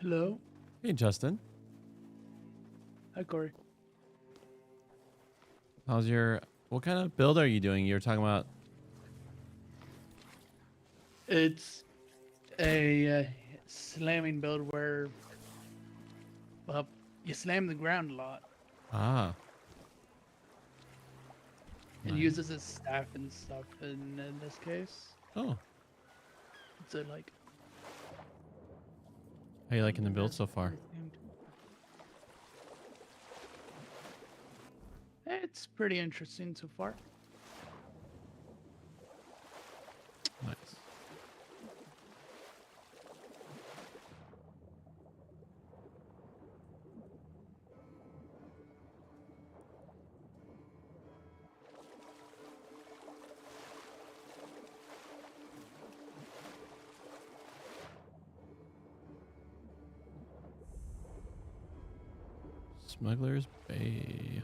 Hello. Hey, Justin. Hi, Corey. How's your... What kind of build are you doing? You're talking about... It's a slamming build where, well, you slam the ground a lot Ah. and Nice. uses his staff and stuff. And in this case, Oh. it's a like. How you liking the build so far? It's pretty interesting so far. Nice. Smuggler's Bay.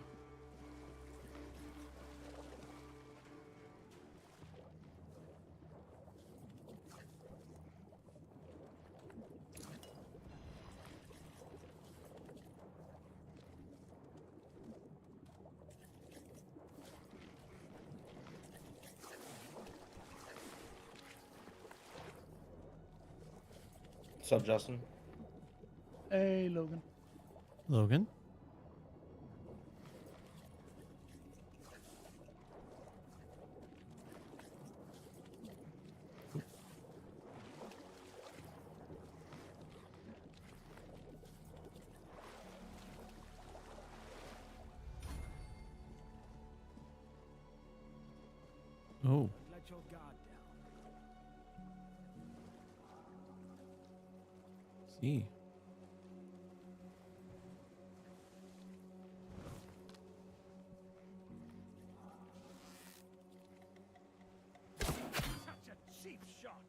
What's up, Justin? Hey, Logan. Logan? Oh. Let your guard down. See. Such a cheap shot.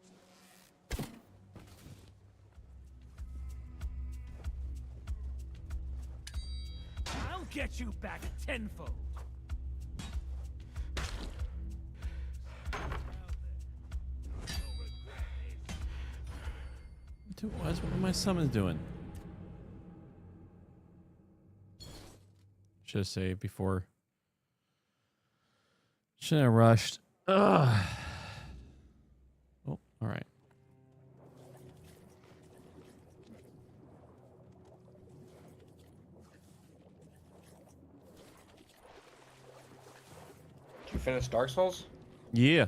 I'll get you back tenfold. What are my summons doing? Should have saved before. Shouldn't have rushed. Ugh. Oh, all right. Did you finish Dark Souls? Yeah.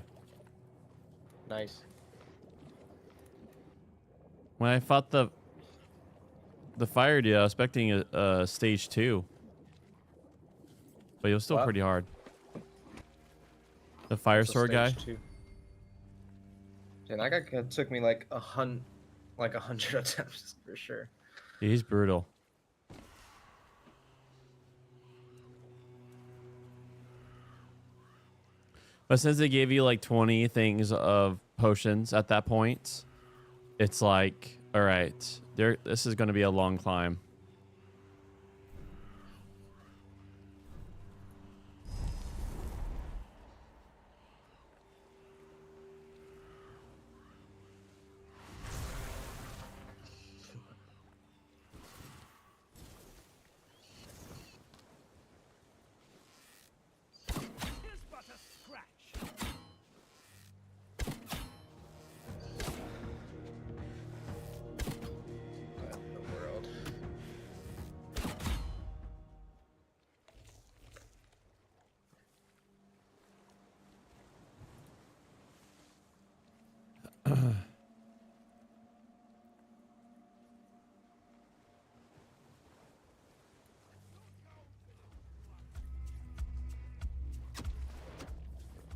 Nice. When I fought the fire dude, I was expecting a stage 2. But it was still What? pretty hard. The fire It's a sword guy. stage 2. And that guy took me like 100 attempts for sure. Yeah, he's brutal. But since they gave you like 20 things of potions at that point, it's like, all right, this is going to be a long climb. Here's but a scratch. What in the world?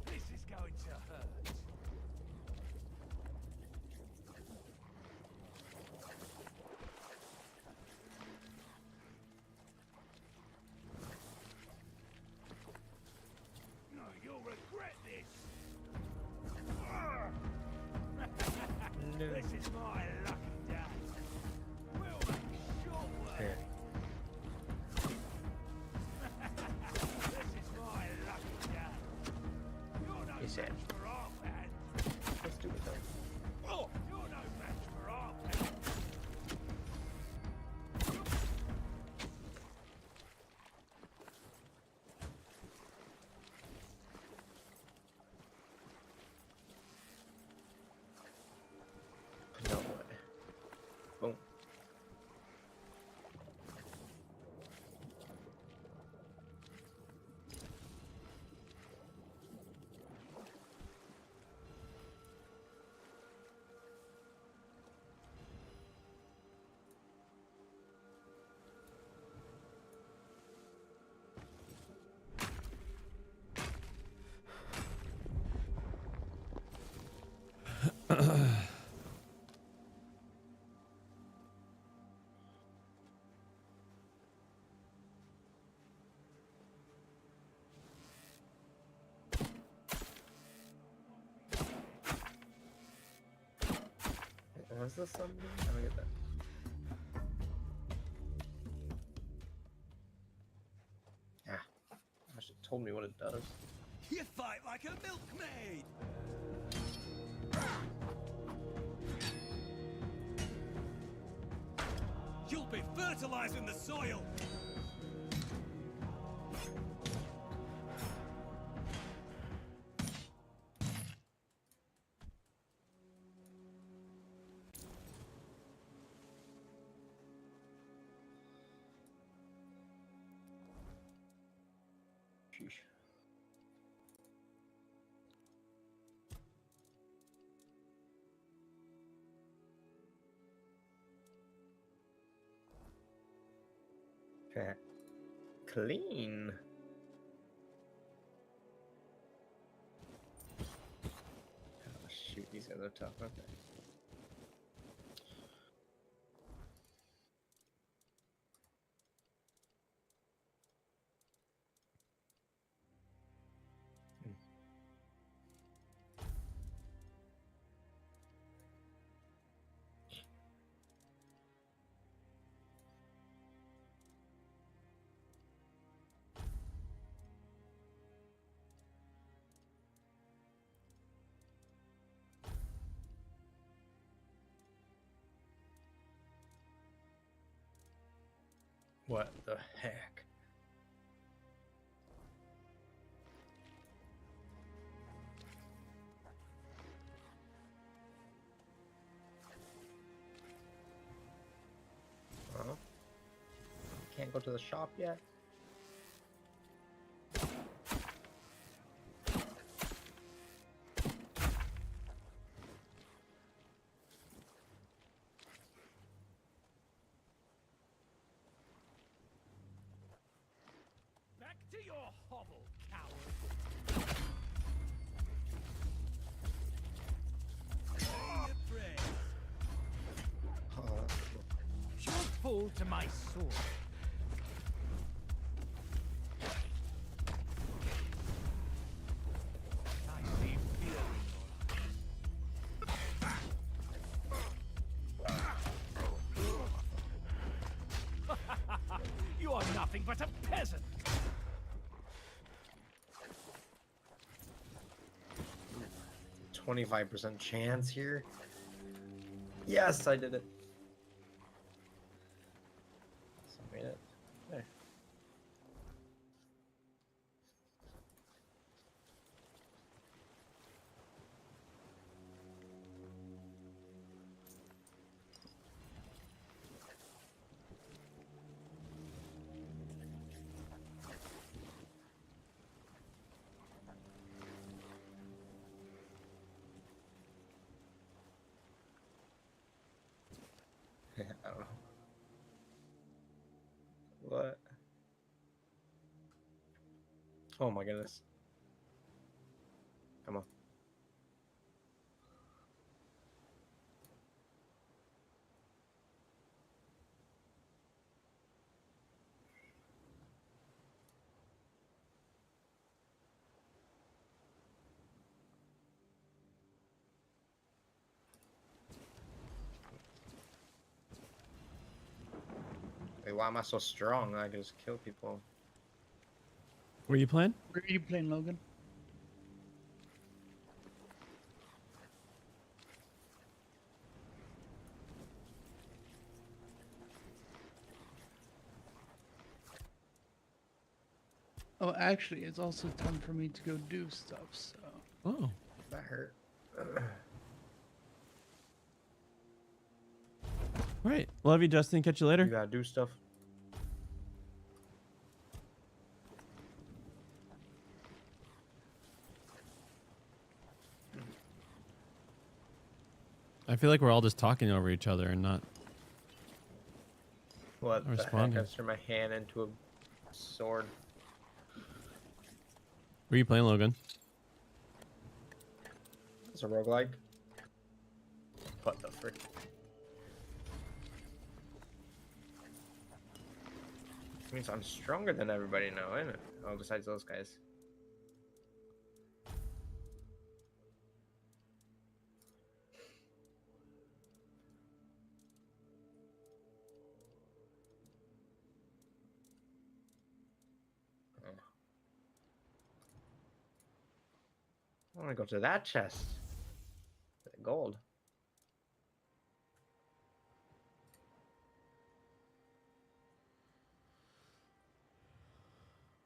This is going to hurt. No, you'll regret this. This is my lucky day. We'll make short work. Here. This is my lucky day. You're no He said. match for our band. Let's do it then. Oh, you're no match for our band. Was this something? Let me get that. Ah, I should have told me what it does. You fight like a milkmaid. You'll be fertilizing the soil. Sheesh. Okay. Clean. Oh, shoot, these guys are tough. Okay. What the heck? Huh? Can't go to the shop yet? Back to your hovel, coward. Say your prayers. Oh, that's cool. You'll fall to my sword. I see fear in your eyes. You are nothing but a peasant. 25% chance here. Yes, I did it. So I made it. There. I don't know. What? Oh my goodness. Come on. Wait, why am I so strong? I can just kill people. Were you playing? Where are you playing, Logan? Oh, actually, it's also time for me to go do stuff, so... Oh. That hurt. All right. Love you, Justin. Catch you later. You gotta do stuff. I feel like we're all just talking over each other and not. What the heck? Responding. I just turned my hand into a sword. Were you playing, Logan? It's a roguelike. frick. Means I'm stronger than everybody now, isn't it? Oh, besides those guys. I want to go to that chest. That gold.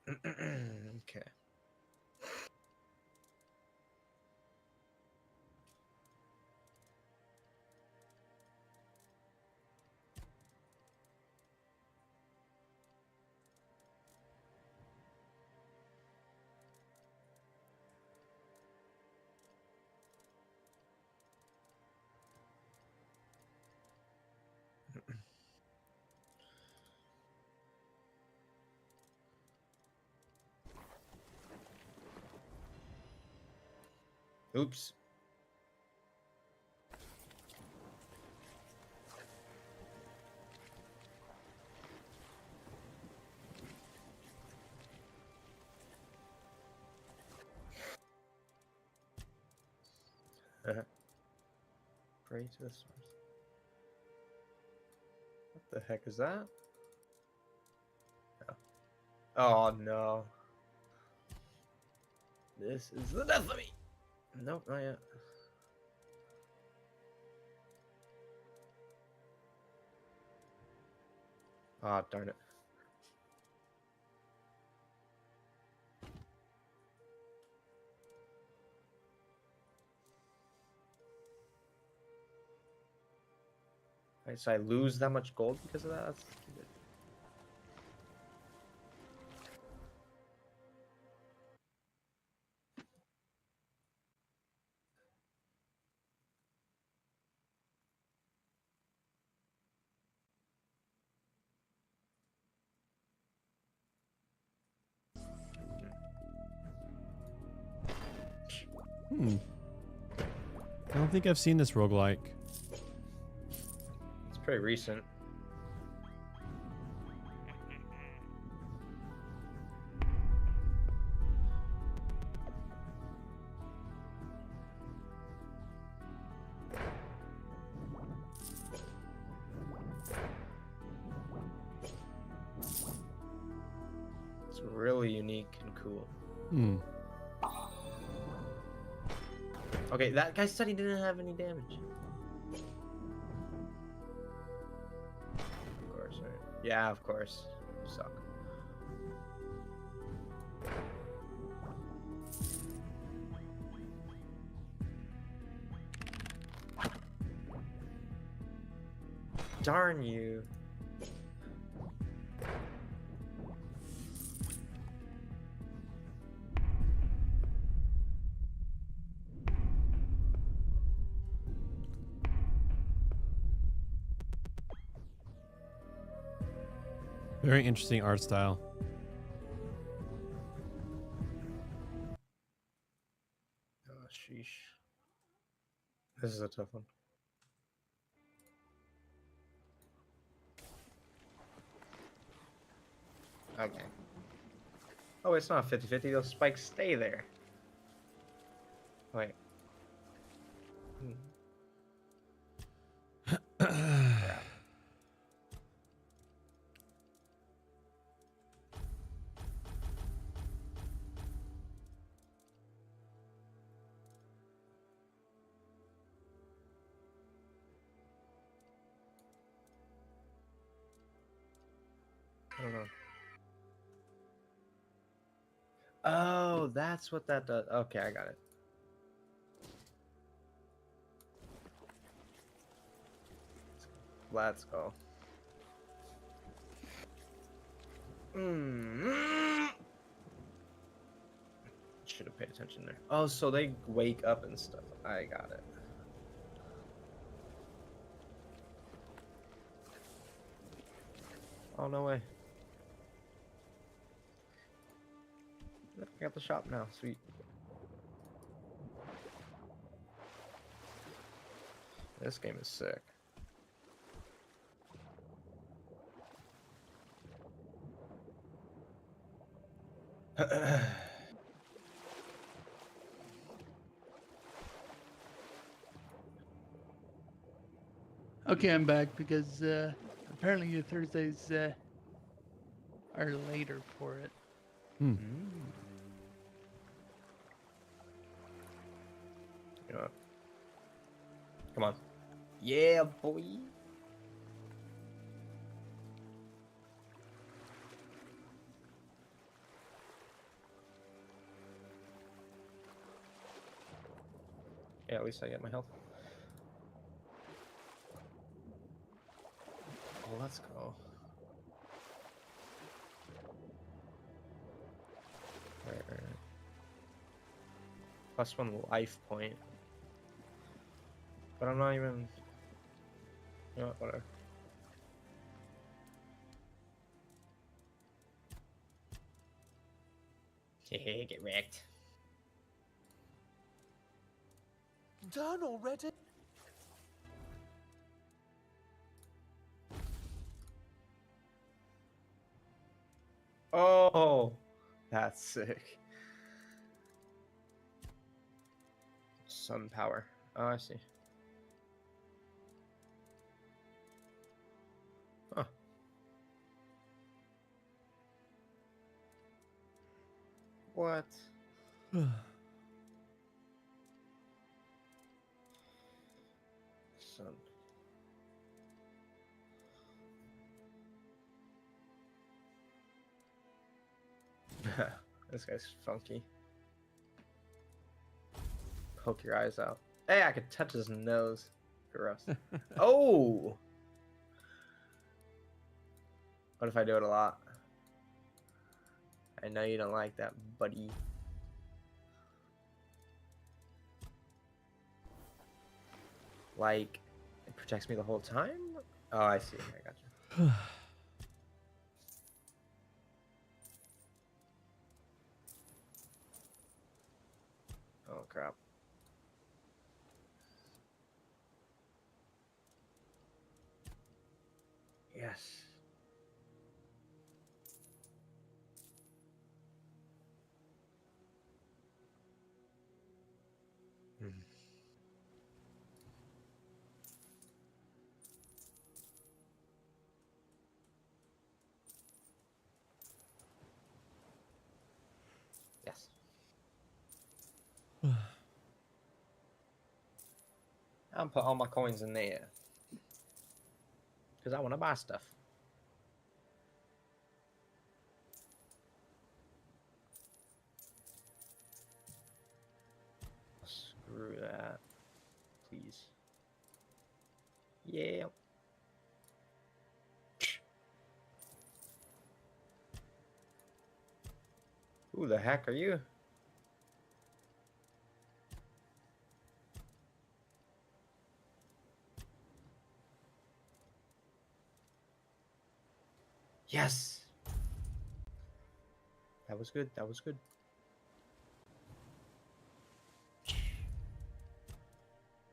Okay. Oops. Pray to the source. What the heck is that? Oh no. This is the death of me. Nope, not yet. Ah, oh, darn it. Right, so I lose that much gold because of that? That's stupid. I don't think I've seen this roguelike. It's pretty recent. It's really unique and cool. Hmm. Okay, that guy said he didn't have any damage. Of course, right? Yeah, of course. You suck. Darn you. Very interesting art style. Oh, sheesh. This is a tough one. Okay. Oh, it's not 50-50. Those spikes stay there. Wait. Crap. I don't know. Oh, that's what that does. Okay, I got it. Let's go. Should have paid attention there. Oh, so they wake up and stuff. I got it. Oh, no way. I got the shop now. Sweet. This game is sick. Okay, I'm back because apparently your Thursdays are later for it. Hmm. You know what? Come on. Yeah, boy. Yeah, at least I get my health. Oh, let's go. Right. +1 life point. But I'm not even... You know what, whatever. Get wrecked. Done already? Oh, that's sick. Sun power. Oh, I see. Huh. What? Sun. This guy's funky. Poke your eyes out. Hey, I could touch his nose. Gross. Oh! What if I do it a lot? I know you don't like that, buddy. Like, it protects me the whole time? Oh, I see. I got you. Oh, crap. Yes. Hmm. Yes. I'll put all my coins in there. Because I want to buy stuff. Screw that. Please. Yeah. Who the heck are you? Yes. That was good. That was good.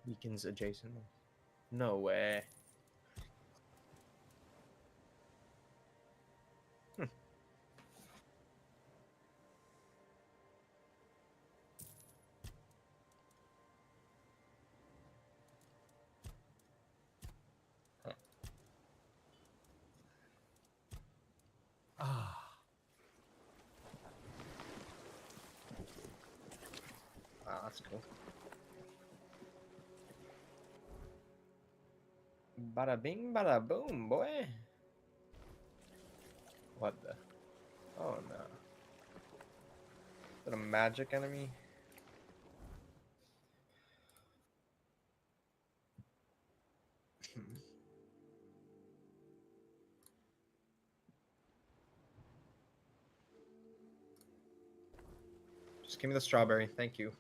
Weakens adjacent. No way. Hmm. Ah. Wow, that's cool. Bada bing, bada boom, boy. What the? Oh no. Is that a magic enemy? Just give me the strawberry. Thank you.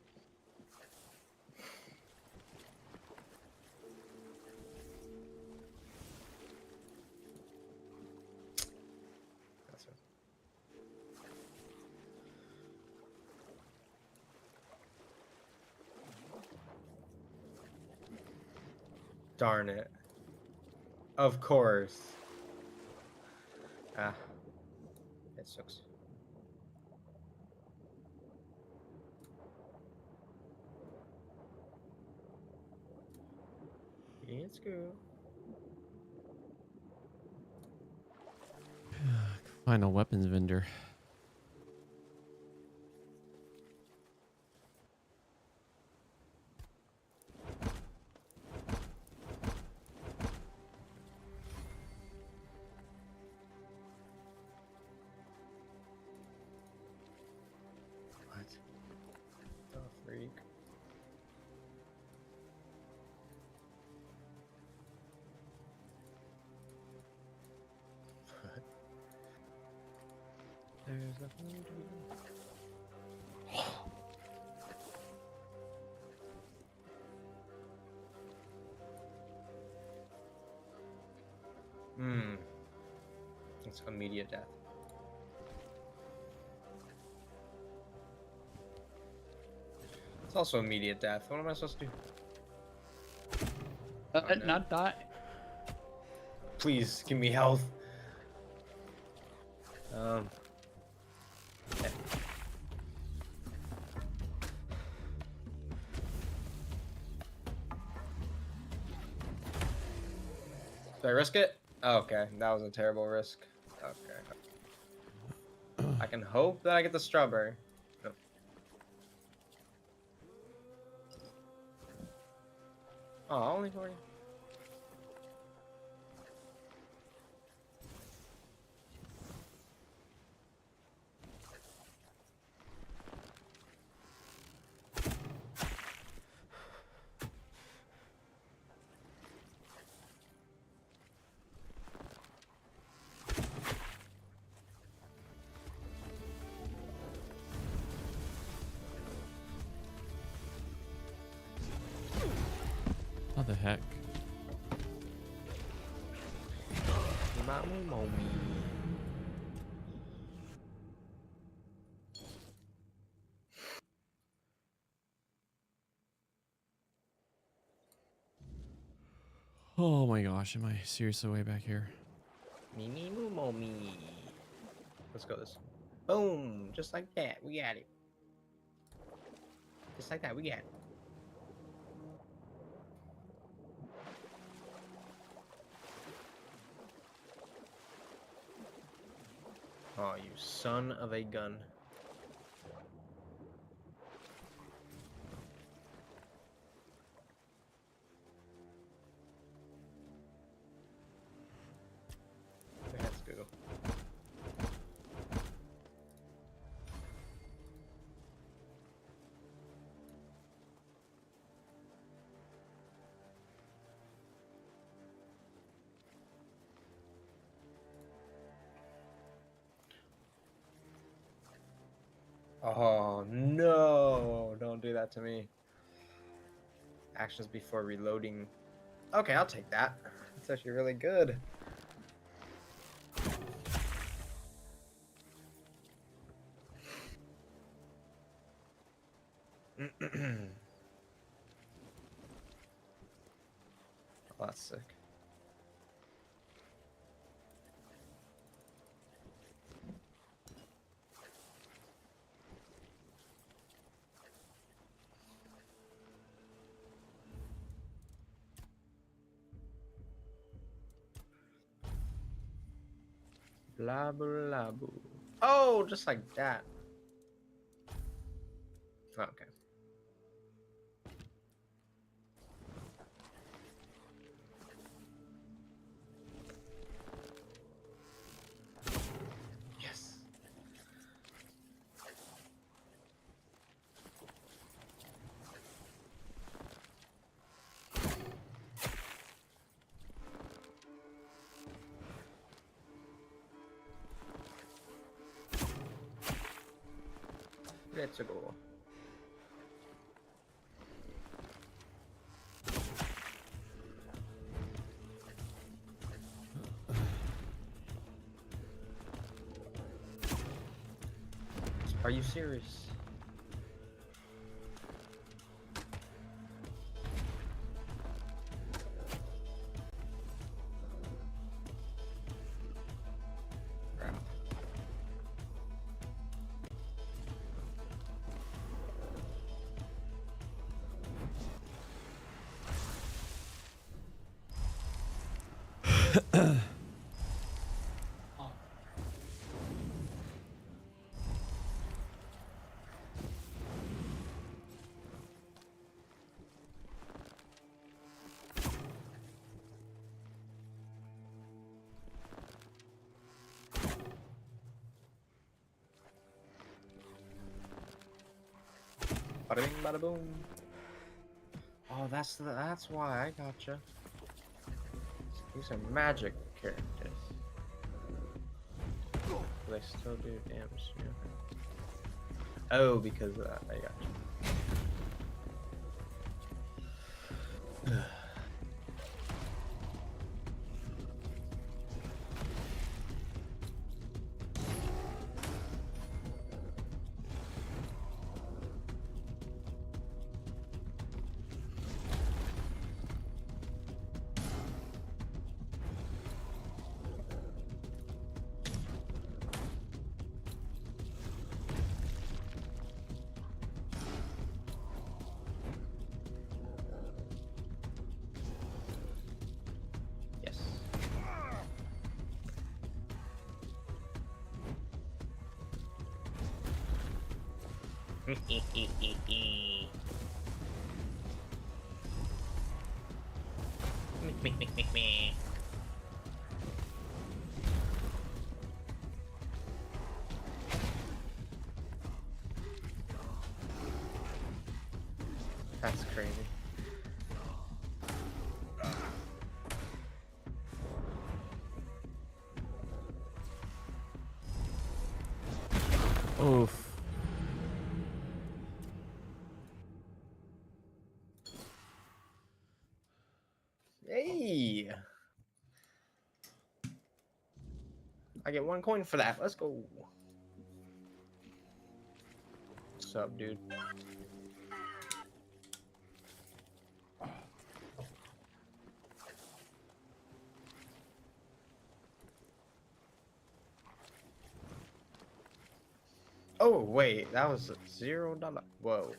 That's it. Darn it. Of course. Ah. It sucks. Let's go. Find a weapons vendor. What? The freak. What? There's nothing to do. Hmm. It's immediate death. It's also immediate death. What am I supposed to do? Oh, no. Not die. Please give me health. Yeah. Do I risk it? Oh, okay, that was a terrible risk. Okay. I can hope that I get the strawberry. No. Oh, only for you. How the heck? Oh my gosh, am I seriously way back here? Me, me, moo, mo, me. Let's go this. Boom! Just like that, we got it. Just like that, we got it. Oh, you son of a gun. Let's go. Oh no, don't do that to me. Actions before reloading. Okay, I'll take that. It's actually really good. Oh, that's sick. Blah blah boo. Oh, just like that. Okay. Yes. Let's go. Are you serious? Bada bing, bada boom. Oh, that's why I gotcha. These are magic characters. They still do damage. Yeah. Oh, because of that, I gotcha. Yes. Me. That's crazy. Oof. Hey! I get 1 coin for that. Let's go. What's up, dude? Oh, wait. That was $0. Whoa.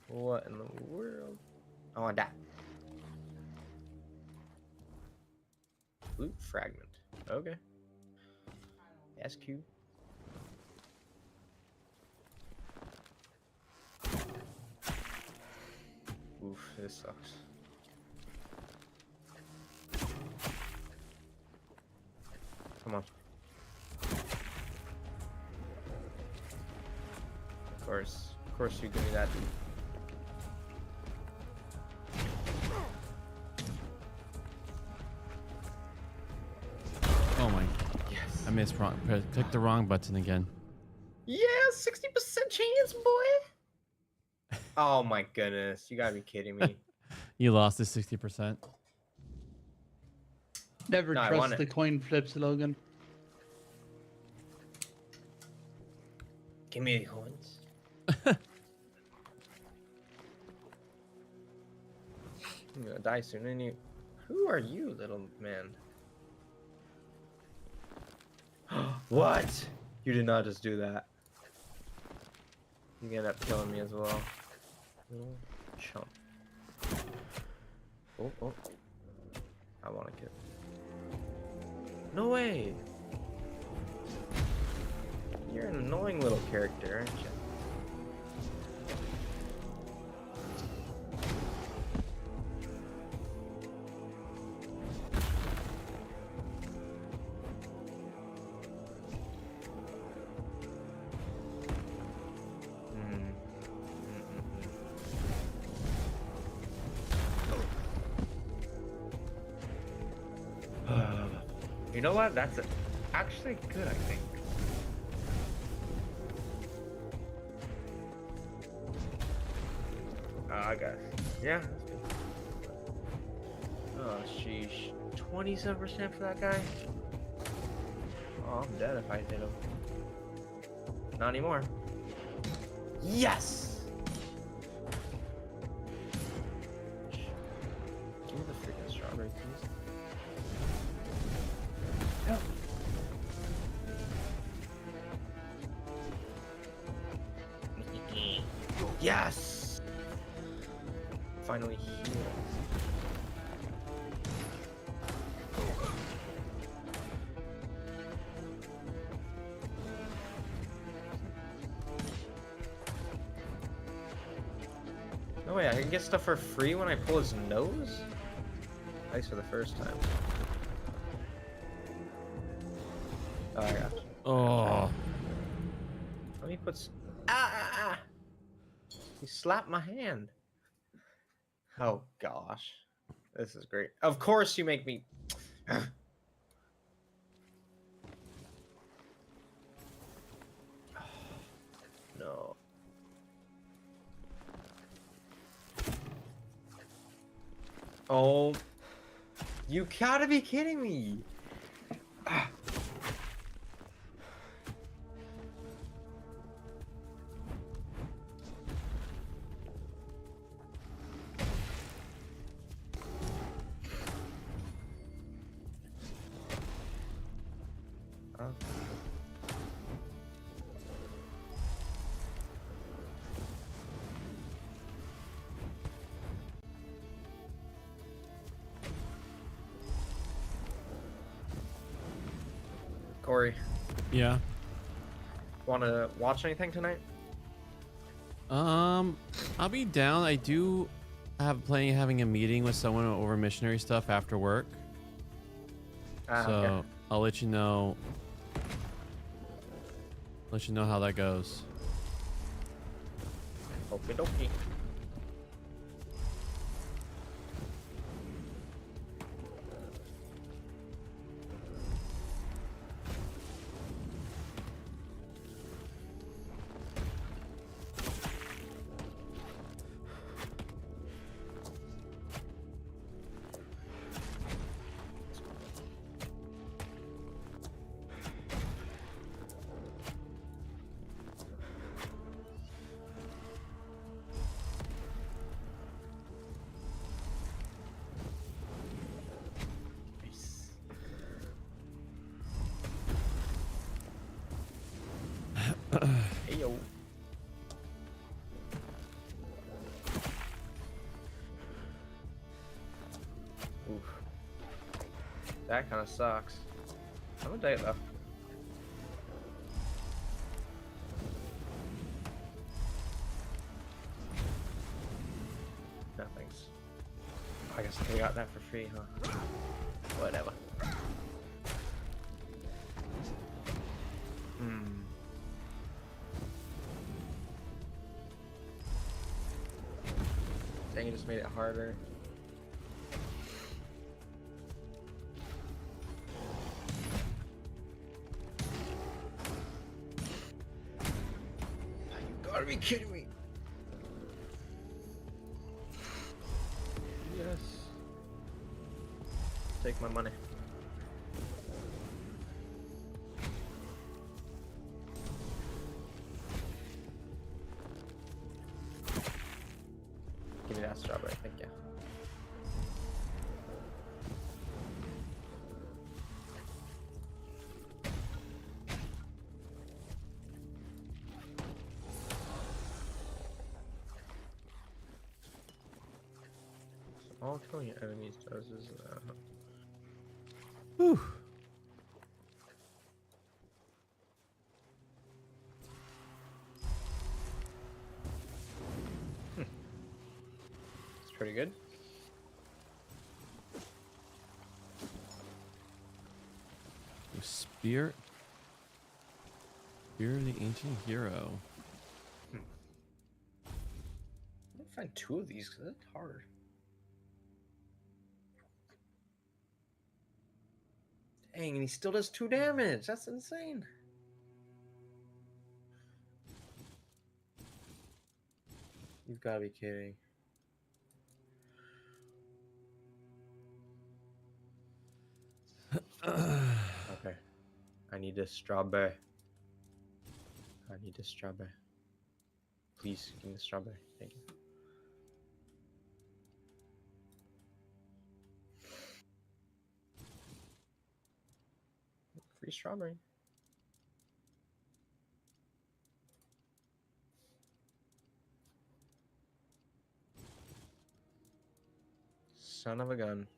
What in the world? I want that. Loot fragment. Okay. SQ. Oof, this sucks. Come on. Of course you give me that. Oh my. Yes. I missed wrong. Clicked the wrong button again. Yeah, 60% chance, boy. Oh my goodness, you gotta be kidding me. You lost the 60%. Never No, I trust want the it. coin flips, Logan. Give me the coins. I'm gonna die soon, and you. Who are you, little man? What? You did not just do that. You end up killing me as well. Little chump. Oh. I want to kill. No way. You're an annoying little character, aren't you? You know what? That's actually good, I think. I guess. Yeah, that's good. Oh, sheesh. 27% for that guy? Oh, I'm dead if I hit him. Not anymore. Yes! Give me the freaking strawberry, please. Yes! Finally healed. Oh wait, I can get stuff for free when I pull his nose? Thanks for the first time. Oh, I got you. Oh. Let me put. Ah! You slapped my hand. Oh gosh, this is great. Of course you make me. No. Oh, you gotta be kidding me. Ah. Oh. Corey, Yeah. want to watch anything tonight? I'll be down. I do have planning of having a meeting with someone over missionary stuff after work. Ah, So okay. I'll let you know. Let you know how that goes. Okie dokie. Hey yo. Oof. That kind of sucks. I'm gonna take it though. No thanks. I guess we got that for free, huh? Whatever. Dang, it just made it harder. You gotta be kidding me! Yes. Take my money. Give me that strawberry, thank you. So all killing your enemies does is Whew. it's pretty good. Spear. Spear of the ancient hero. I'll find two of these because it's hard. Dang, and he still does 2 damage. That's insane. You've got to be kidding. Okay. I need a strawberry. I need a strawberry. Please give me the strawberry. Thank you. Free strawberry. Son of a gun.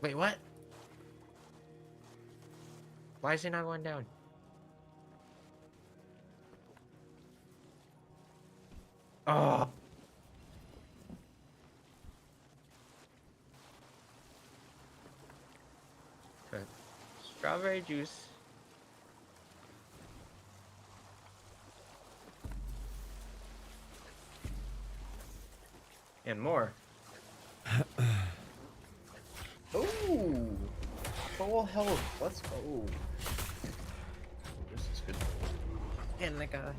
Wait, what? Why is he not going down? Oh. Okay. Strawberry juice. And more. Ooh. Full health. Let's go. This is good. And I got him.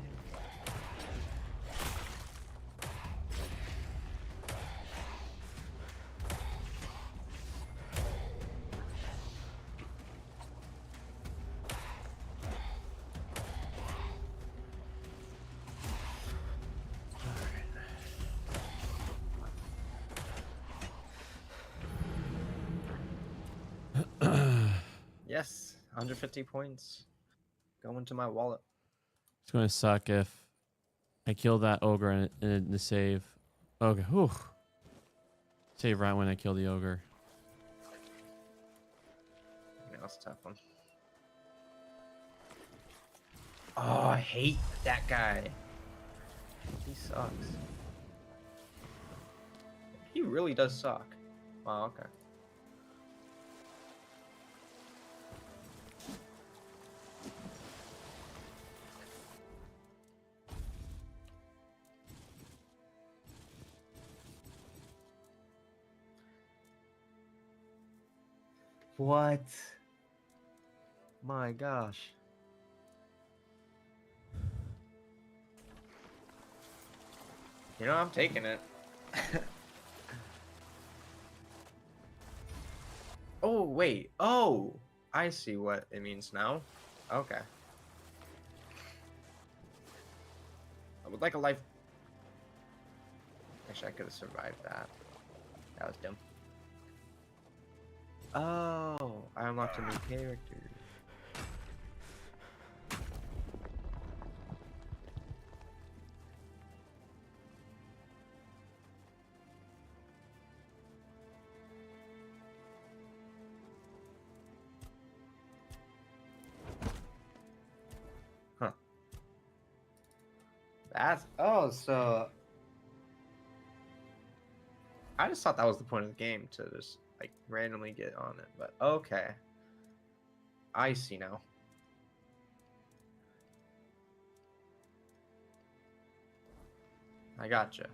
Yes, 150 points. Go into my wallet. It's going to suck if I kill that ogre and the save. Okay, whew. Save right when I kill the ogre. Yeah, that's a tough one. Oh, I hate that guy. He sucks. He really does suck. Wow, okay. What? My gosh. You know, I'm taking it. Oh, wait. Oh, I see what it means now. Okay. I would like a life. Actually, I could have survived that. That was dumb. Oh, I unlocked a new character. Huh. That's oh, so I just thought that was the point of the game to just like randomly get on it, but okay. I see now. I gotcha.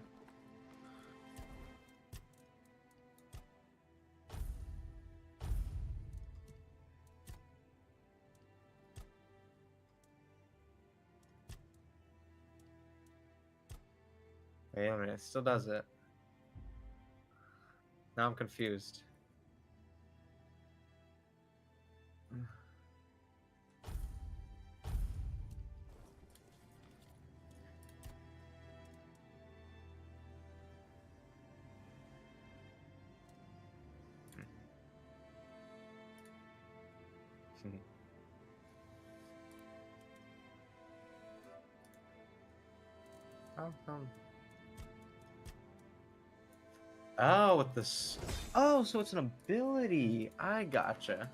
Wait a minute, it still does it. Now I'm confused. How come? Oh, with this. Oh, so it's an ability. I gotcha.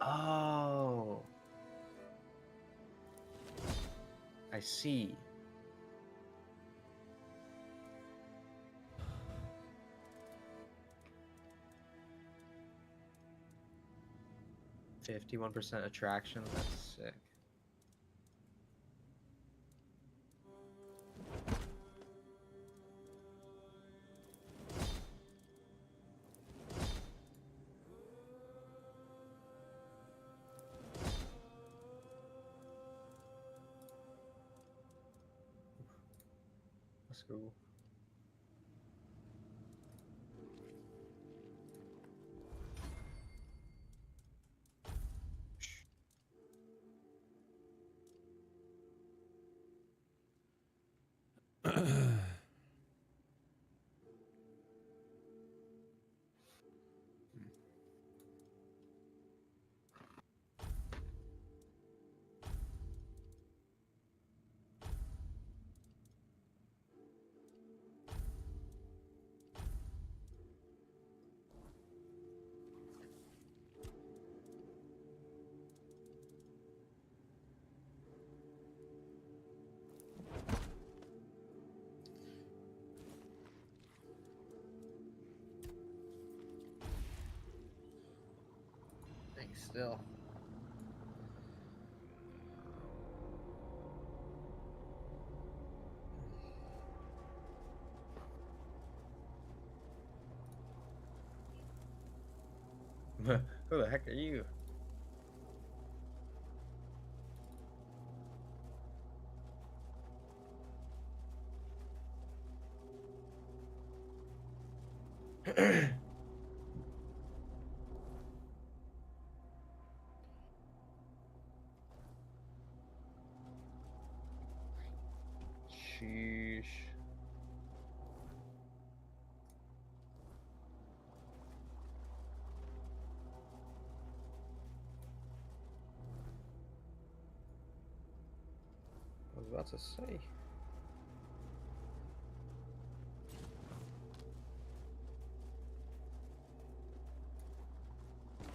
Oh. I see. %51 attraction. That's sick. Let's go. still. Who the heck are you? Sheesh. I was about to say.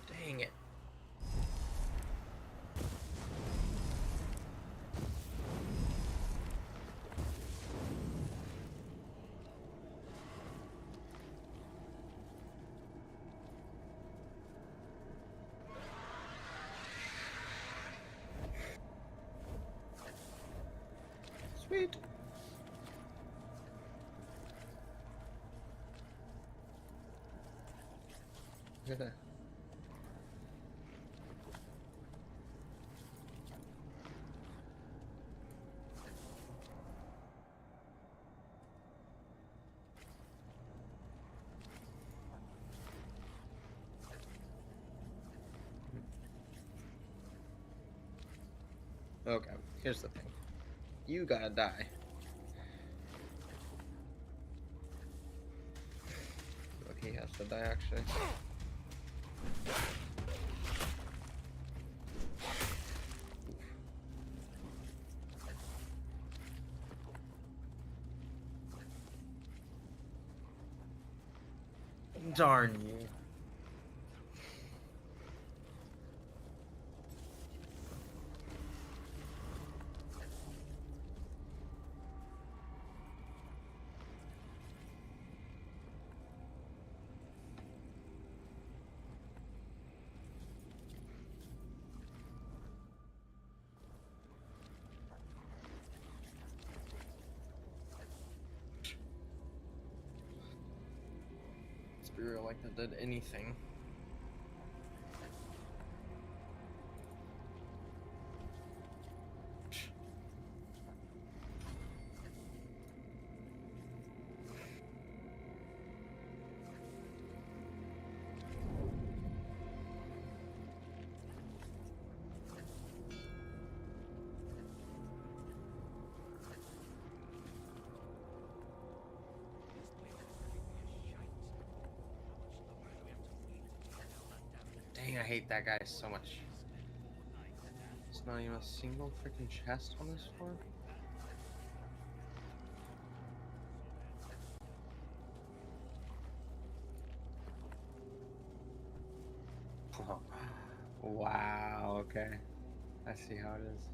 Dang it. Sweet. Okay, here's the thing. You gotta die. Look, he has to die actually. Darn you. Let's be real, like that did anything. Dang, I hate that guy so much. There's not even a single freaking chest on this floor. Oh, wow, okay. I see how it is.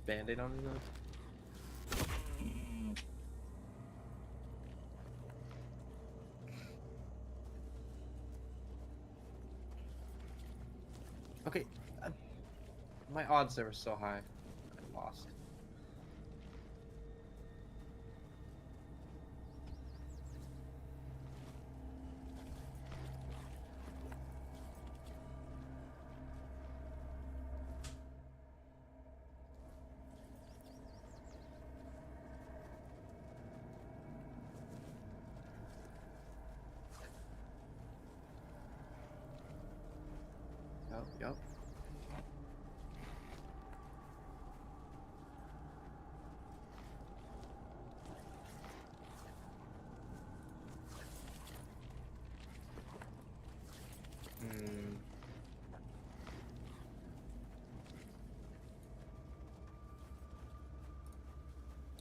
Band-aid on his nose. Okay, my odds there were so high. I lost. Yep.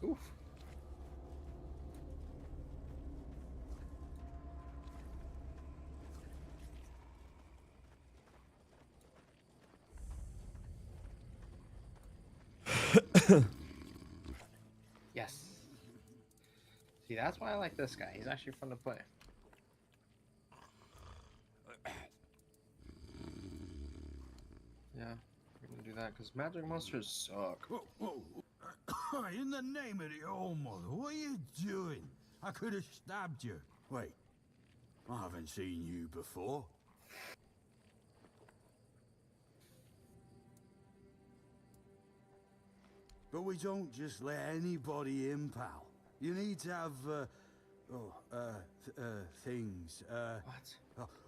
Oof. Yes. See, that's why I like this guy. He's actually fun to play. Yeah, we're gonna do that because magic monsters suck. Whoa, whoa. In the name of the All Mother, what are you doing? I could have stabbed you. Wait, I haven't seen you before. But we don't just let anybody in, pal. You need to have, things,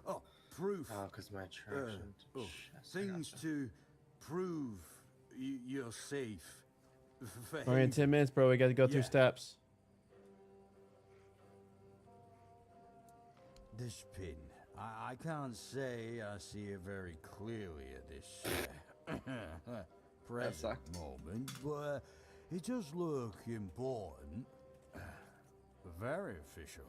What? proof. Oh, because my attraction to chess. I Things gotcha. to prove you're safe. For All right, in 10 minutes, bro. We got to go through Yeah. steps. This pin, I can't say I see it very clearly at this present sucked. moment, but it does look important. Very official.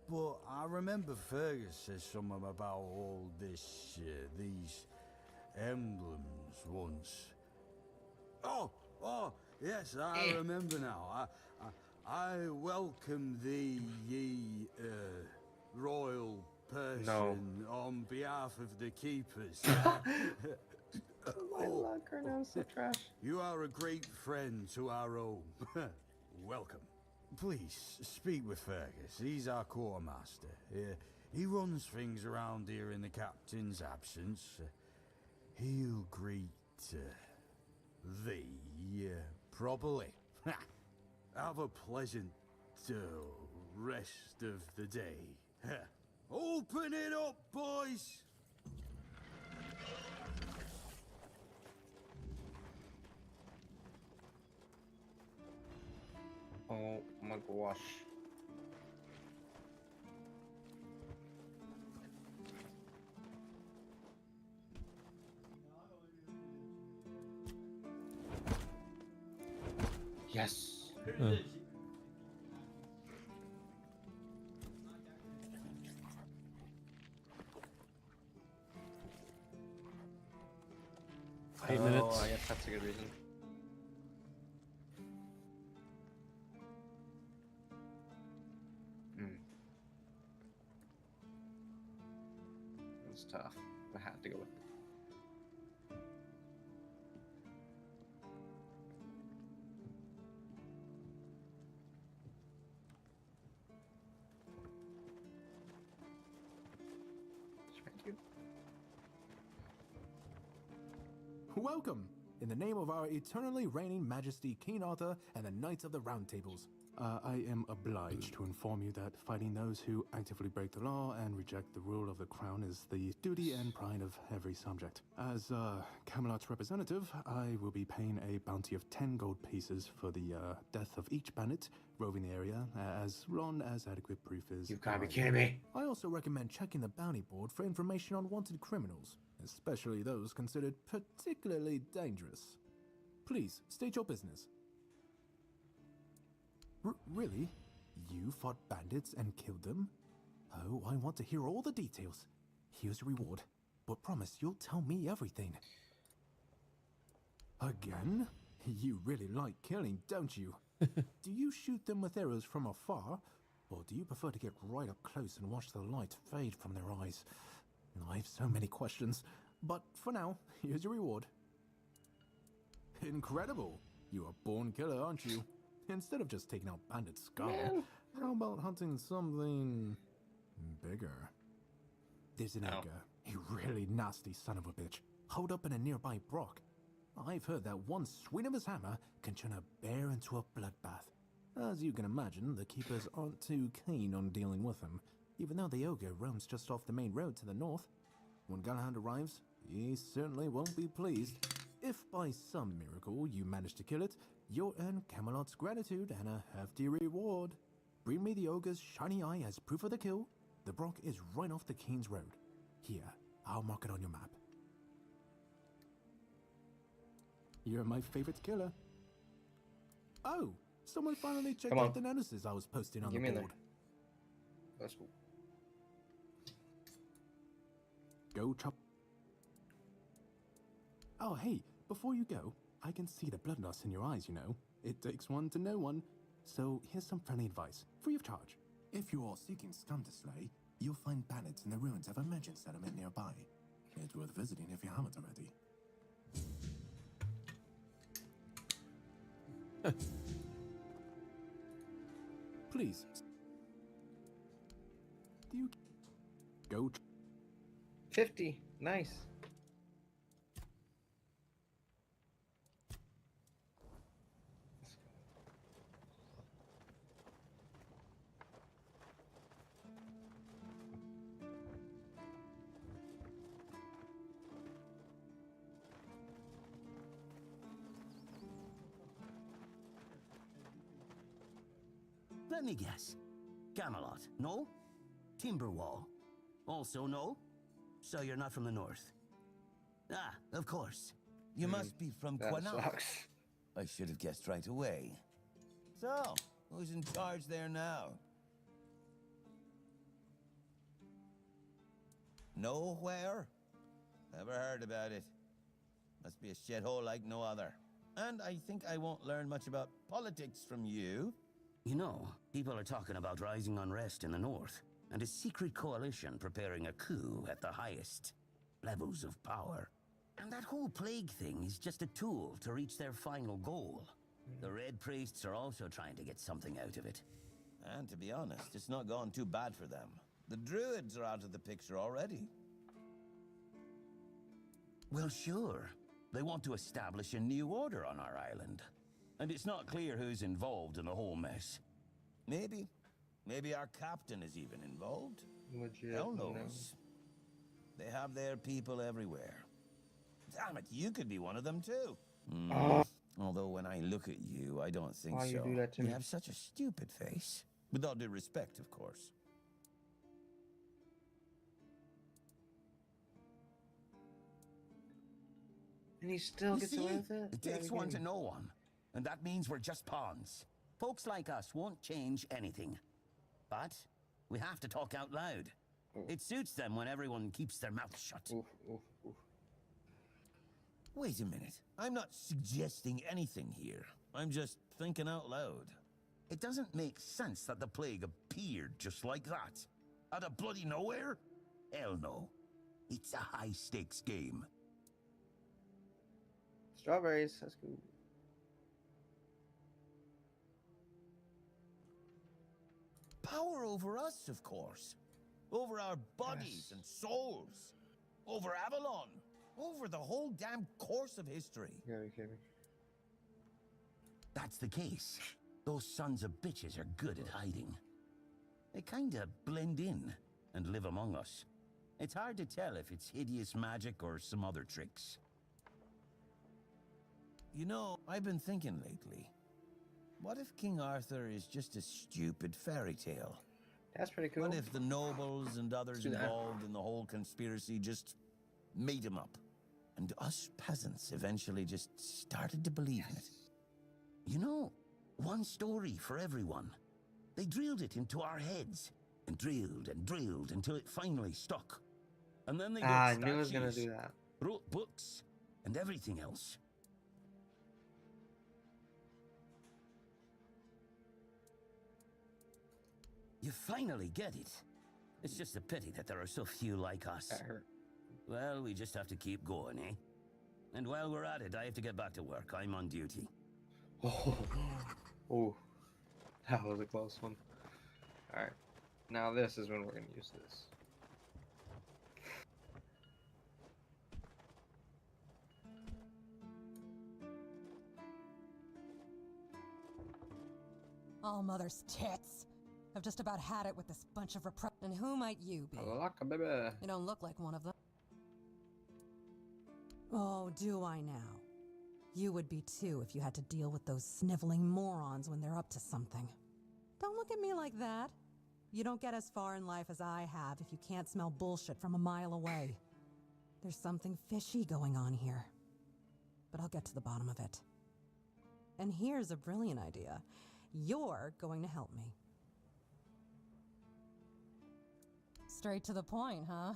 But I remember Fergus said something about all this, these emblems once. Oh, yes, I remember now. I welcome thee, ye, royal person, on behalf of the keepers. My luck right now is so trash. You are a great friend to our home. Welcome. Please, speak with Fergus. He's our quartermaster. He runs things around here in the captain's absence. He'll greet thee properly. Have a pleasant rest of the day. Open it up, boys! Oh my gosh. Yes. Huh. Eight minutes. Oh, I guess that's a good reason. It's tough. I have to go with it. Thank you. Welcome! In the name of our eternally reigning majesty, King Arthur, and the Knights of the Round Tables. I am obliged to inform you that fighting those who actively break the law and reject the rule of the crown is the duty and pride of every subject. As Camelot's representative, I will be paying a bounty of 10 gold pieces for the death of each bandit roving the area, as long as adequate proof is You gotta be provided. kidding me. I also recommend checking the bounty board for information on wanted criminals, especially those considered particularly dangerous. Please, state your business. Really? You fought bandits and killed them? Oh, I want to hear all the details. Here's your reward, but promise you'll tell me everything. Again? You really like killing, don't you? Do you shoot them with arrows from afar, or do you prefer to get right up close and watch the light fade from their eyes? I have so many questions, but for now, here's your reward. Incredible! You're a born killer, aren't you? Instead of just taking out bandit skull, how about hunting something bigger? There's an ogre, a really nasty son of a bitch, holed up in a nearby brook. I've heard that one swing of his hammer can turn a bear into a bloodbath. As you can imagine, the keepers aren't too keen on dealing with him, even though the ogre roams just off the main road to the north. When Galahad arrives, he certainly won't be pleased. If by some miracle you manage to kill it, you'll earn Camelot's gratitude and a hefty reward. Bring me the ogre's shiny eye as proof of the kill. The brook is right off the King's Road. Here, I'll mark it on your map. You're my favorite killer. Oh, someone finally checked Come on. out the notices I was posting on Get the me in there. board. That's cool. Go chop. Oh, hey, before you go, I can see the bloodlust in your eyes, you know. It takes one to know one. So here's some friendly advice, free of charge. If you're seeking scum to slay, you'll find bandits in the ruins of a merchant settlement nearby. It's worth visiting if you haven't already. Please. Do you go? 50. Nice. Let me guess. Camelot, no? Timberwall, also no? So you're not from the north? Ah, of course. You must be from That Quanah. sucks. I should have guessed right away. So, who's in charge there now? Nowhere? Never heard about it. Must be a shithole like no other. And I think I won't learn much about politics from you. You know, people are talking about rising unrest in the north, and a secret coalition preparing a coup at the highest levels of power. And that whole plague thing is just a tool to reach their final goal. The Red Priests are also trying to get something out of it. And to be honest, it's not gone too bad for them. The Druids are out of the picture already. Well, sure. They want to establish a new order on our island. And it's not clear who's involved in the whole mess. Maybe. Maybe our captain is even involved. Legit. Hell no. knows. They have their people everywhere. Damn it, you could be one of them too. Although when I look at you, I don't think Why so. you do that to You me? have such a stupid face. With all due respect, of course. And he still You gets see, away with it? it Yeah, takes we one can. to know one. And that means we're just pawns. Folks like us won't change anything. But we have to talk out loud. It suits them when everyone keeps their mouth shut. Oof, oof, oof. Wait a minute. I'm not suggesting anything here. I'm just thinking out loud. It doesn't make sense that the plague appeared just like that. Out of bloody nowhere? Hell no. It's a high-stakes game. Strawberries, that's good. Power over us, of course. Over our bodies Yes. and souls. Over Avalon. Over the whole damn course of history. You gotta be kidding me. That's the case. Those sons of bitches are good at hiding. They kinda blend in and live among us. It's hard to tell if it's hideous magic or some other tricks. You know, I've been thinking lately. What if King Arthur is just a stupid fairy tale? That's pretty cool. What if the nobles and others do that. involved in the whole conspiracy just made him up? And us peasants eventually just started to believe in it. You know, one story for everyone. They drilled it into our heads and drilled until it finally stuck. And then they built I knew I was gonna statues, do that. wrote books, and everything else. You finally get it. It's just a pity that there are so few like us. That hurt. Well, we just have to keep going, eh? And while we're at it, I have to get back to work. I'm on duty. Oh, oh, that was a close one. All right, now this is when we're gonna use this. All mother's tits. I've just about had it with this bunch of And who might you be? Alaka, baby. You don't look like one of them. Oh, do I now? You would be too if you had to deal with those sniveling morons when they're up to something. Don't look at me like that. You don't get as far in life as I have if you can't smell bullshit from a mile away. There's something fishy going on here. But I'll get to the bottom of it. And here's a brilliant idea. You're going to help me. Straight to the point, huh?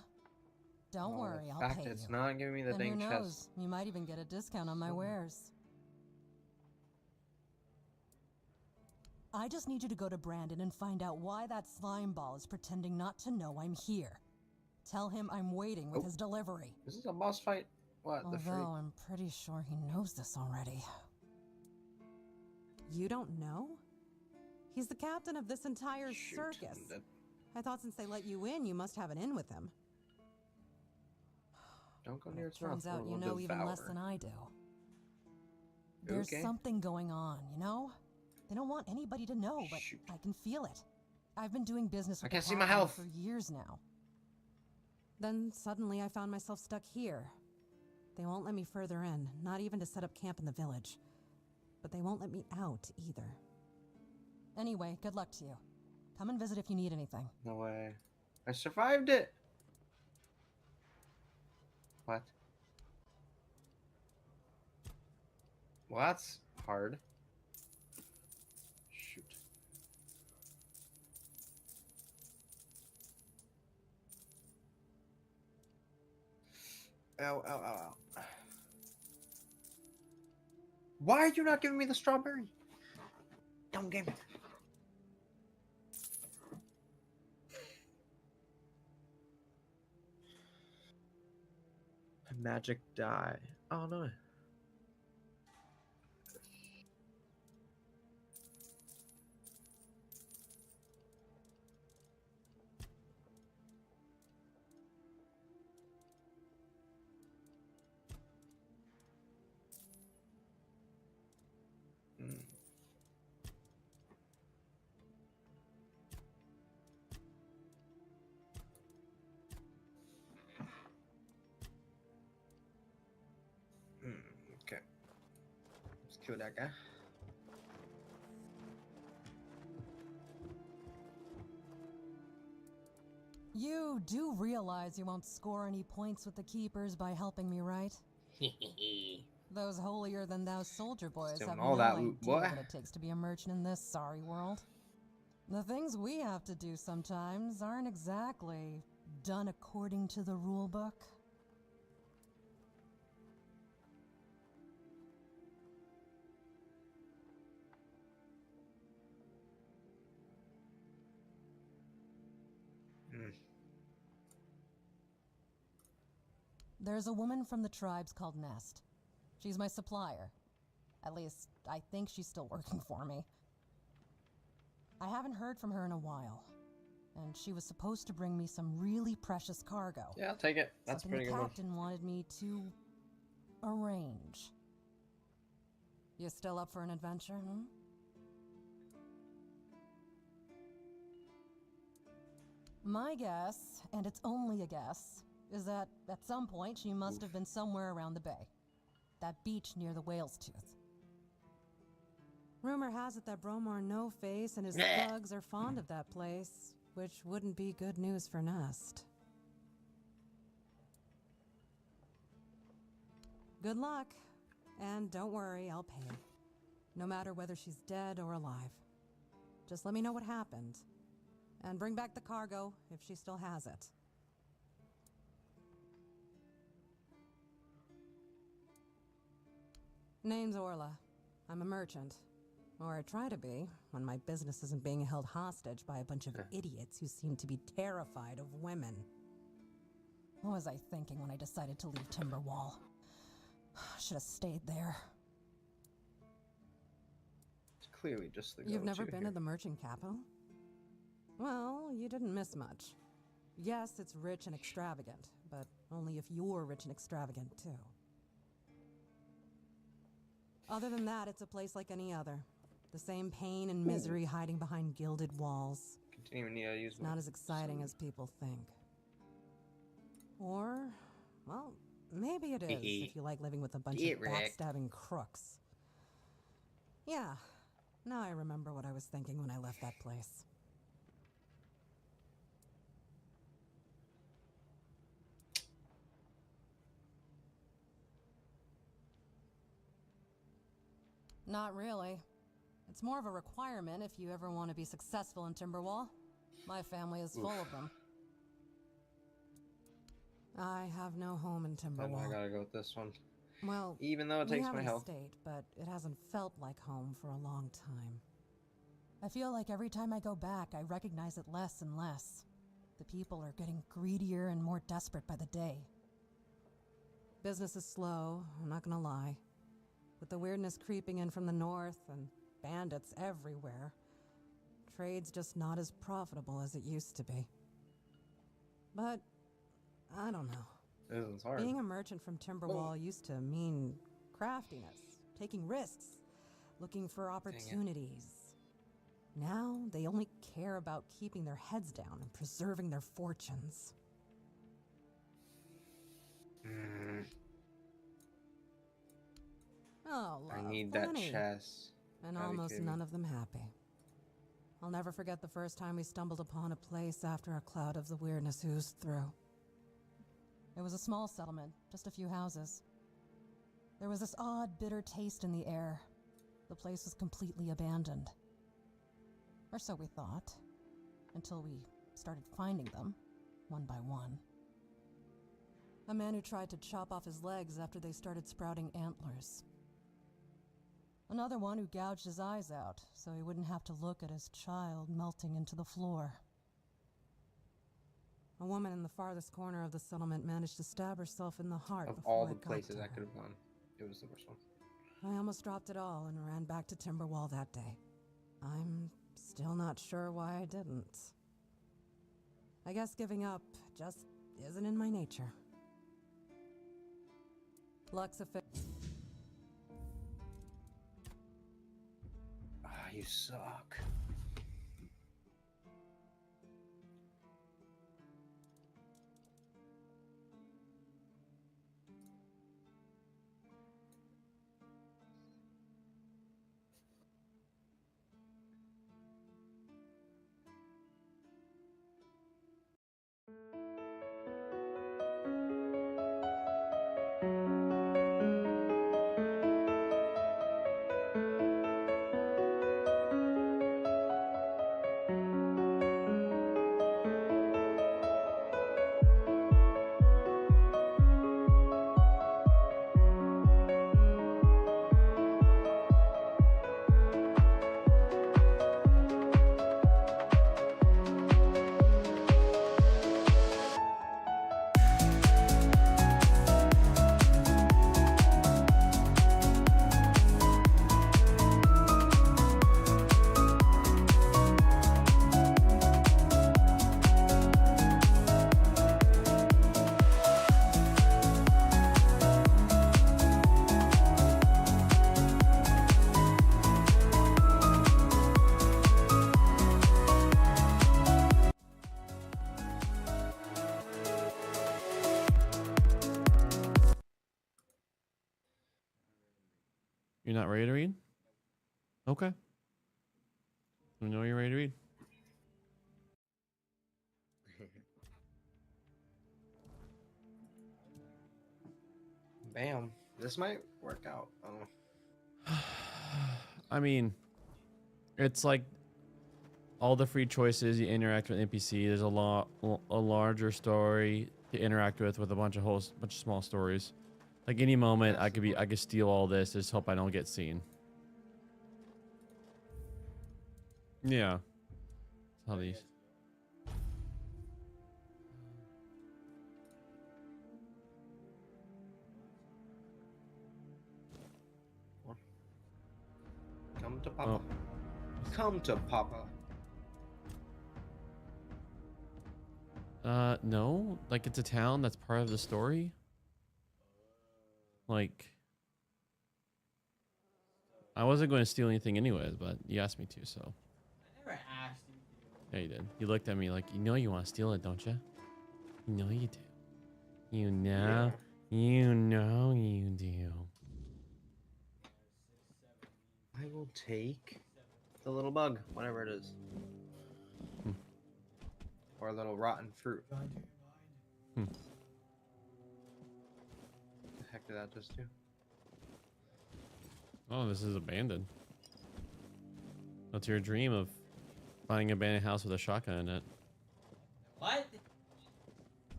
Don't Oh, worry, the I'll fact pay it's you. not giving me the And who dang knows? chest. You might even get a discount on my wares. I just need you to go to Brandon and find out why that slime ball is pretending not to know I'm here. Tell him I'm waiting with his delivery. Is this a boss fight? What the freak? Although I'm pretty sure he knows this already. You don't know? He's the captain of this entire circus. I thought since they let you in, you must have an in with him. Don't go near its mouth. Turns out you know even less than I do. There's Okay. something going on, you know? They don't want anybody to know, but Shoot. I can feel it. I've been doing business with I can't the see my captain health. for years now. Then suddenly I found myself stuck here. They won't let me further in, not even to set up camp in the village. But they won't let me out either. Anyway, good luck to you. Come and visit if you need anything. No way. I survived it. What? Well, that's hard. Shoot. Ow, ow, ow, ow. Why are you not giving me the strawberry? Dumb game. A magic die. Oh no. Okay. Let's kill that guy. You do realize you won't score any points with the keepers by helping me, right? Those holier-than-thou soldier boys Stealing have all no that idea loot, boy. what it takes to be a merchant in this sorry world. The things we have to do sometimes aren't exactly done according to the rule book. There's a woman from the tribes called Nest. She's my supplier. At least, I think she's still working for me. I haven't heard from her in a while. And she was supposed to bring me some really precious cargo. Yeah, I'll take it. That's Something pretty the good one. captain wanted me to arrange. You still up for an adventure, hmm? My guess, and it's only a guess, is that at some point she must have been somewhere around the bay. That beach near the whale's tooth. Rumor has it that Bromar No-Face and his thugs are fond of that place, which wouldn't be good news for Nest. Good luck, and don't worry, I'll pay. No matter whether she's dead or alive. Just let me know what happened, and bring back the cargo if she still has it. Name's Orla. I'm a merchant. Or I try to be, when my business isn't being held hostage by a bunch of idiots who seem to be terrified of women. What was I thinking when I decided to leave Timberwall? Should have stayed there. It's clearly just the You've never go-to been here. to the Merchant Capital? Well, you didn't miss much. Yes, it's rich and extravagant, but only if you're rich and extravagant, too. Other than that, it's a place like any other. The same pain and misery hiding behind gilded walls. Continue to need to use It's not as exciting as people think. Or, well, maybe it is if you like living with a bunch Get of wrecked. backstabbing crooks. Yeah, now I remember what I was thinking when I left that place. Not really. It's more of a requirement if you ever want to be successful in Timberwall. My family is full of them. I have no home in Then I Timberwall. gotta go with this one. Well, Even though it we takes have my an health. estate, but it hasn't felt like home for a long time. I feel like every time I go back, I recognize it less and less. The people are getting greedier and more desperate by the day. Business is slow, I'm not gonna lie. With the weirdness creeping in from the north and bandits everywhere, trade's just not as profitable as it used to be. But, I don't know. This is hard. Being a merchant from Timberwall used to mean craftiness, taking risks, looking for opportunities. Now, they only care about keeping their heads down and preserving their fortunes. Oh, love, I need plenty. that chest. And Gotta be almost kidding me. none of them happy. I'll never forget the first time we stumbled upon a place after a cloud of the weirdness oozed through. It was a small settlement, just a few houses. There was this odd, bitter taste in the air. The place was completely abandoned. Or so we thought, until we started finding them, one by one. A man who tried to chop off his legs after they started sprouting antlers. Another one who gouged his eyes out, so he wouldn't have to look at his child melting into the floor. A woman in the farthest corner of the settlement managed to stab herself in the heart Of before all the it got places to I her. could have gone, it was the worst one. I almost dropped it all and ran back to Timberwall that day. I'm still not sure why I didn't. I guess giving up just isn't in my nature. Luck's a fit. Ah, you suck. You're not ready to read? Okay. We know you're ready to read. Bam. This might work out. I don't know. I mean, it's like all the free choices. You interact with NPC. There's a larger story to interact with a bunch of small stories. Like any moment, I could steal all this. Just hope I don't get seen. Yeah. That's how these. Come to Papa. Oh. Come to Papa. No. Like it's a town that's part of the story. Like, I wasn't going to steal anything anyways, but you asked me to, so. I never asked you to. Yeah, you did. You looked at me like, you know you want to steal it, don't you? You know you do. You know. Yeah. You know you do. I will take the little bug, whatever it is. Or a little rotten fruit. Hmm. The heck did that just do? Oh, this is abandoned. What's your dream of finding an abandoned house with a shotgun in it? What?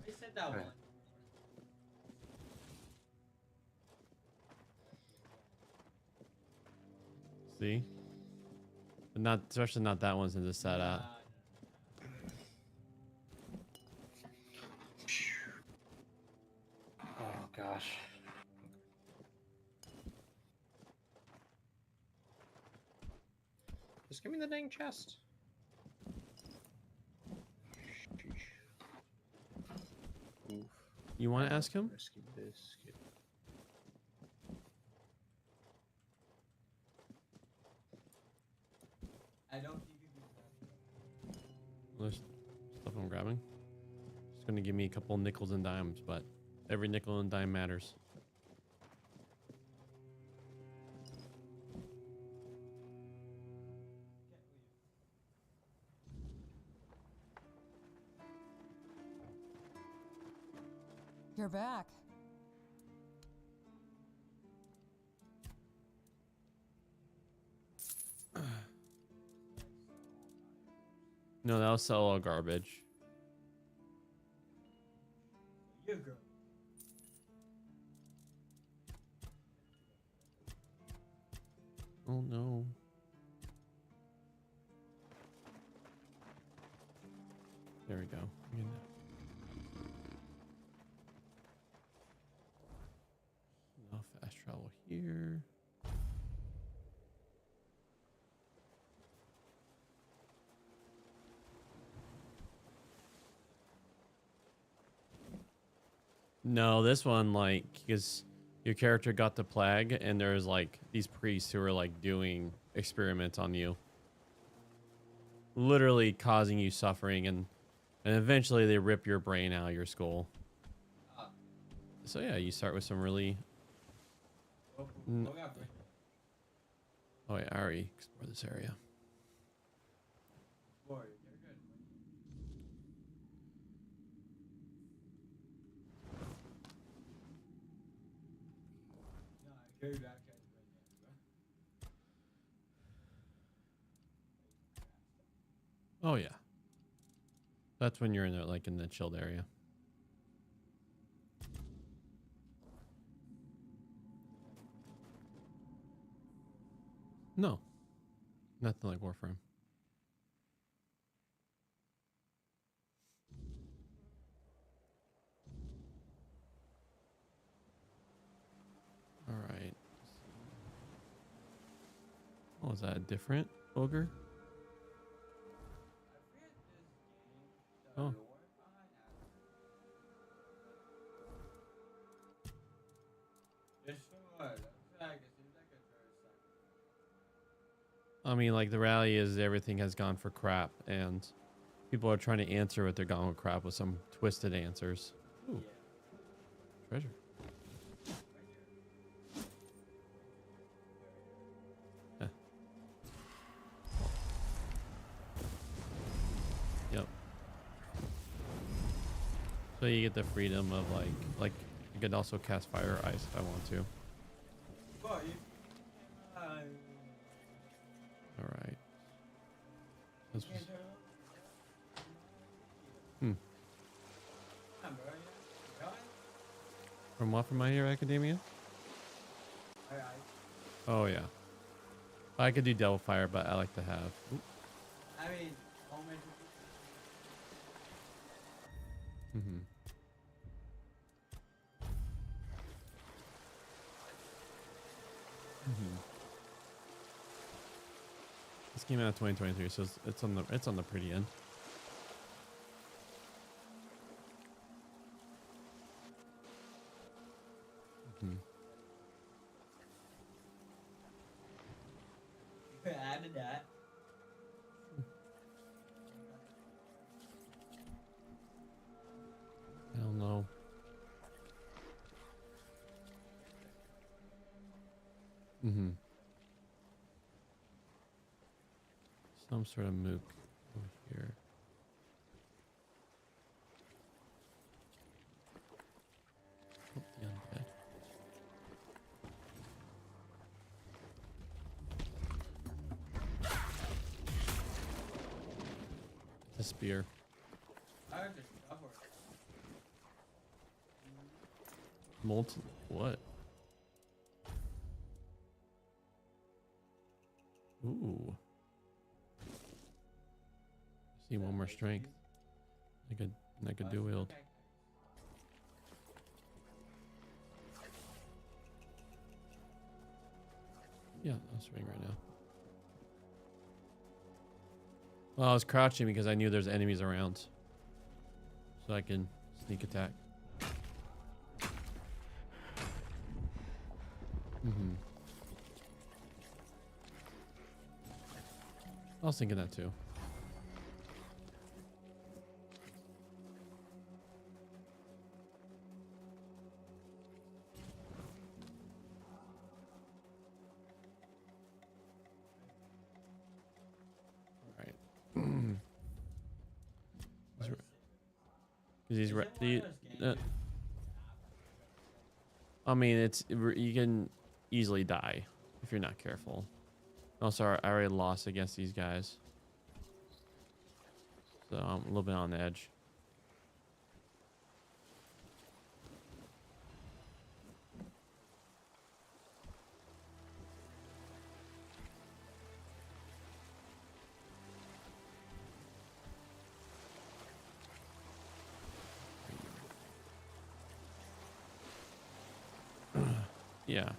I said that Okay. one. See? But not, especially not that one's in the setup. Oh gosh. Just give me the dang chest. Oof. You want to ask him? Risky biscuit. I don't think you can. There's stuff I'm grabbing. It's gonna give me a couple nickels and dimes, but every nickel and dime matters. You're back. No, that'll sell all garbage. You girl. Oh no. There we go. No fast travel here. No, this one, like, because your character got the plague, and there's like these priests who are like doing experiments on you, literally causing you suffering, and eventually they rip your brain out of your skull. So yeah, you start with some really. Oh wait, I already explored this area. Oh yeah. That's when you're in there, like in the chilled area. No. Nothing like Warframe. All right. Oh, is that a different ogre? Oh. I mean, like, the rally is everything has gone for crap, and people are trying to answer what they're going with crap with some twisted answers. Ooh. Treasure. Huh. Yep. So you get the freedom of, like, you can also cast fire or ice if I want to. All right. This was... From what? From My Hero Academia? Oh yeah. I could do Devil Fire, but I like to have. Oop. I mean, Mm-hmm. Mm-hmm. This came out in 2023, so it's on the pretty end. Mm-hmm. you could add to that. I don't know. Mm-hmm. Some sort of mook over here. Oh, the undead. The spear. I would just cover it. Molten. What? Ooh. Need one more strength. I could do wield. Yeah, I'll swing right now. Well, I was crouching because I knew there's enemies around. So I can sneak attack. I was thinking that too. I mean, you can easily die if you're not careful. Oh, sorry, I already lost against these guys, so I'm a little bit on the edge. Yeah.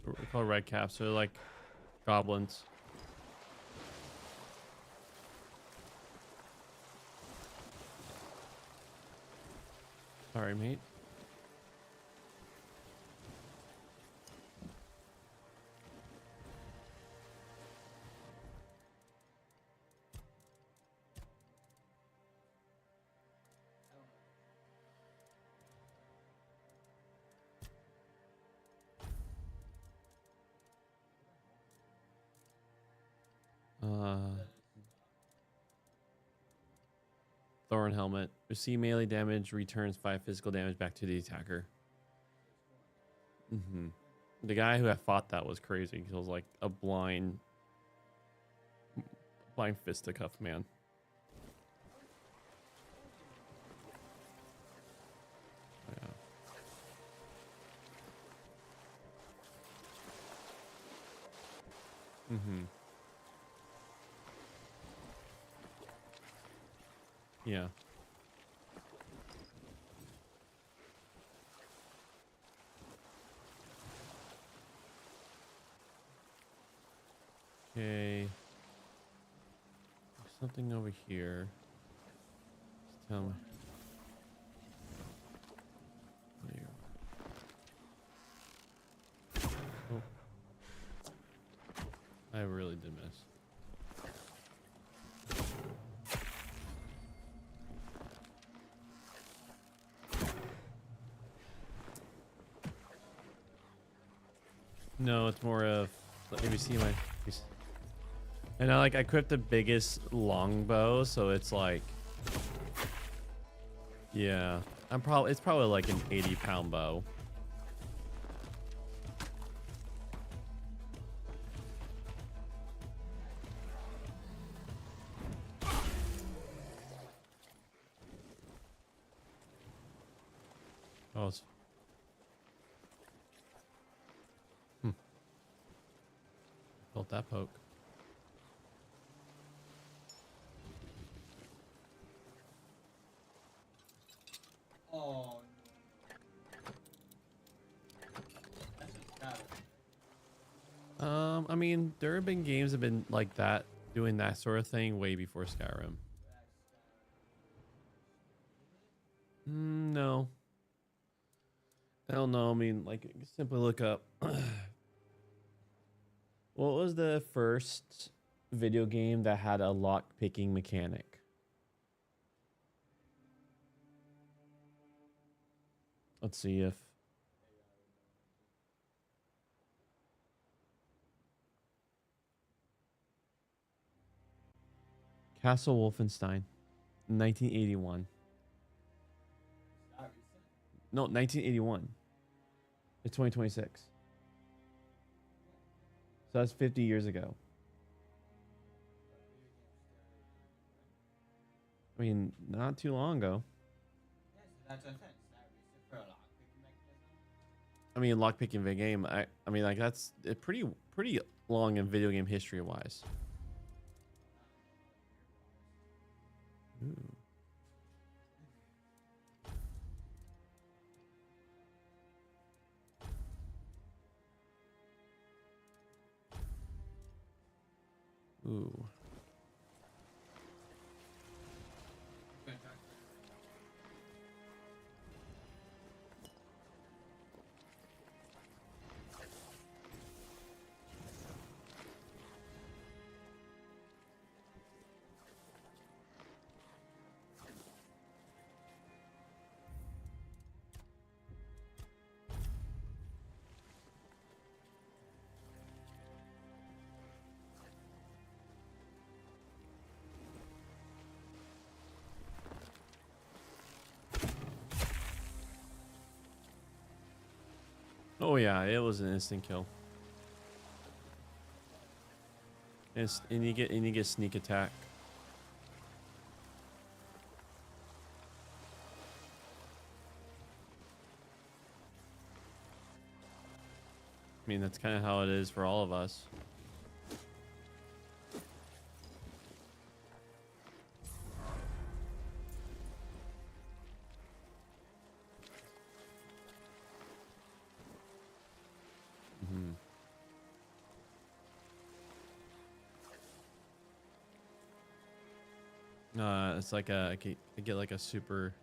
We call red caps. So they're like goblins. Sorry, mate. Thorn helmet. Receive melee damage, returns 5 physical damage back to the attacker. The guy who I fought that was crazy. He was like a blind fisticuff man. Yeah. Yeah. Okay. There's something over here. Just tell me. There you go. Oh. I really did miss. No, it's more of, let me see my, and I equipped the biggest longbow, so it's like, yeah, it's probably like an 80-pound bow. Oh, it's, felt that poke. Oh, that's just savage. I mean, there have been games that have been like that, doing that sort of thing way before Skyrim. No. I don't know. I mean, like, simply look up. What was the first video game that had a lock picking mechanic? Let's see if. Castle Wolfenstein, 1981. Not recent. No, 1981. It's 2026. So that's 50 years ago. I mean, not too long ago. Yeah, so that's what I'm saying. It's not recent for a lockpicking mechanism. I mean, lockpicking video game. I mean, like that's pretty long in video game history wise. Ooh. Ooh. Oh yeah, it was an instant kill. And you get sneak attack. I mean, that's kind of how it is for all of us. It's like I get like a super.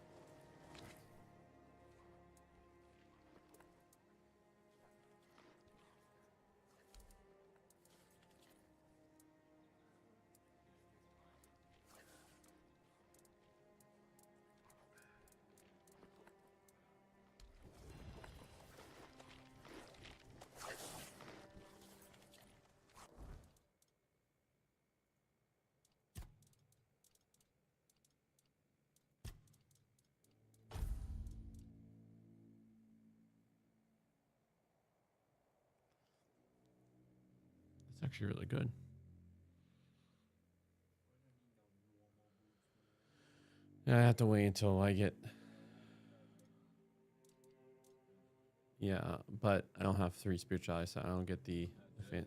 It's actually really good. Yeah, I have to wait until I get. Yeah, but I don't have 3 spirituality, so I don't get the fan.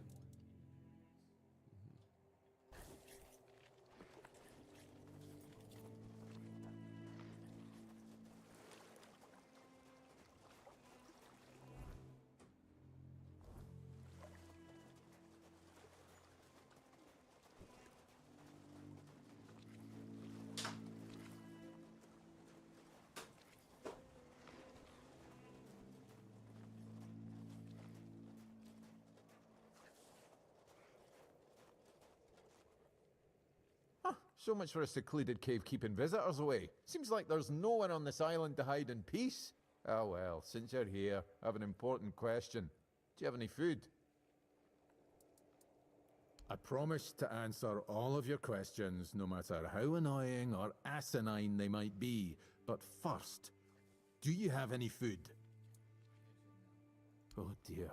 So much for a secluded cave keeping visitors away. Seems like there's no one on this island to hide in peace. Ah well, since you're here, I have an important question. Do you have any food? I promise to answer all of your questions, no matter how annoying or asinine they might be. But first, do you have any food? Oh dear.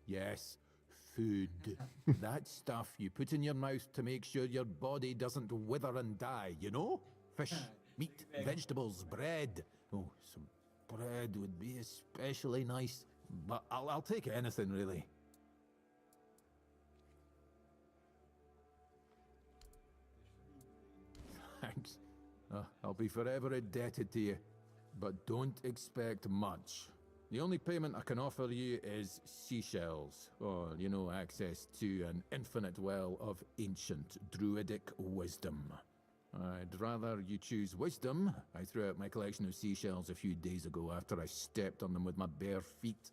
Yes, food. That stuff you put in your mouth to make sure your body doesn't wither and die, you know? Fish, meat, vegetables, bread. Oh, some bread would be especially nice. But I'll take anything, really. Thanks. I'll be forever indebted to you. But don't expect much. The only payment I can offer you is seashells, or, you know, access to an infinite well of ancient druidic wisdom. I'd rather you choose wisdom. I threw out my collection of seashells a few days ago after I stepped on them with my bare feet.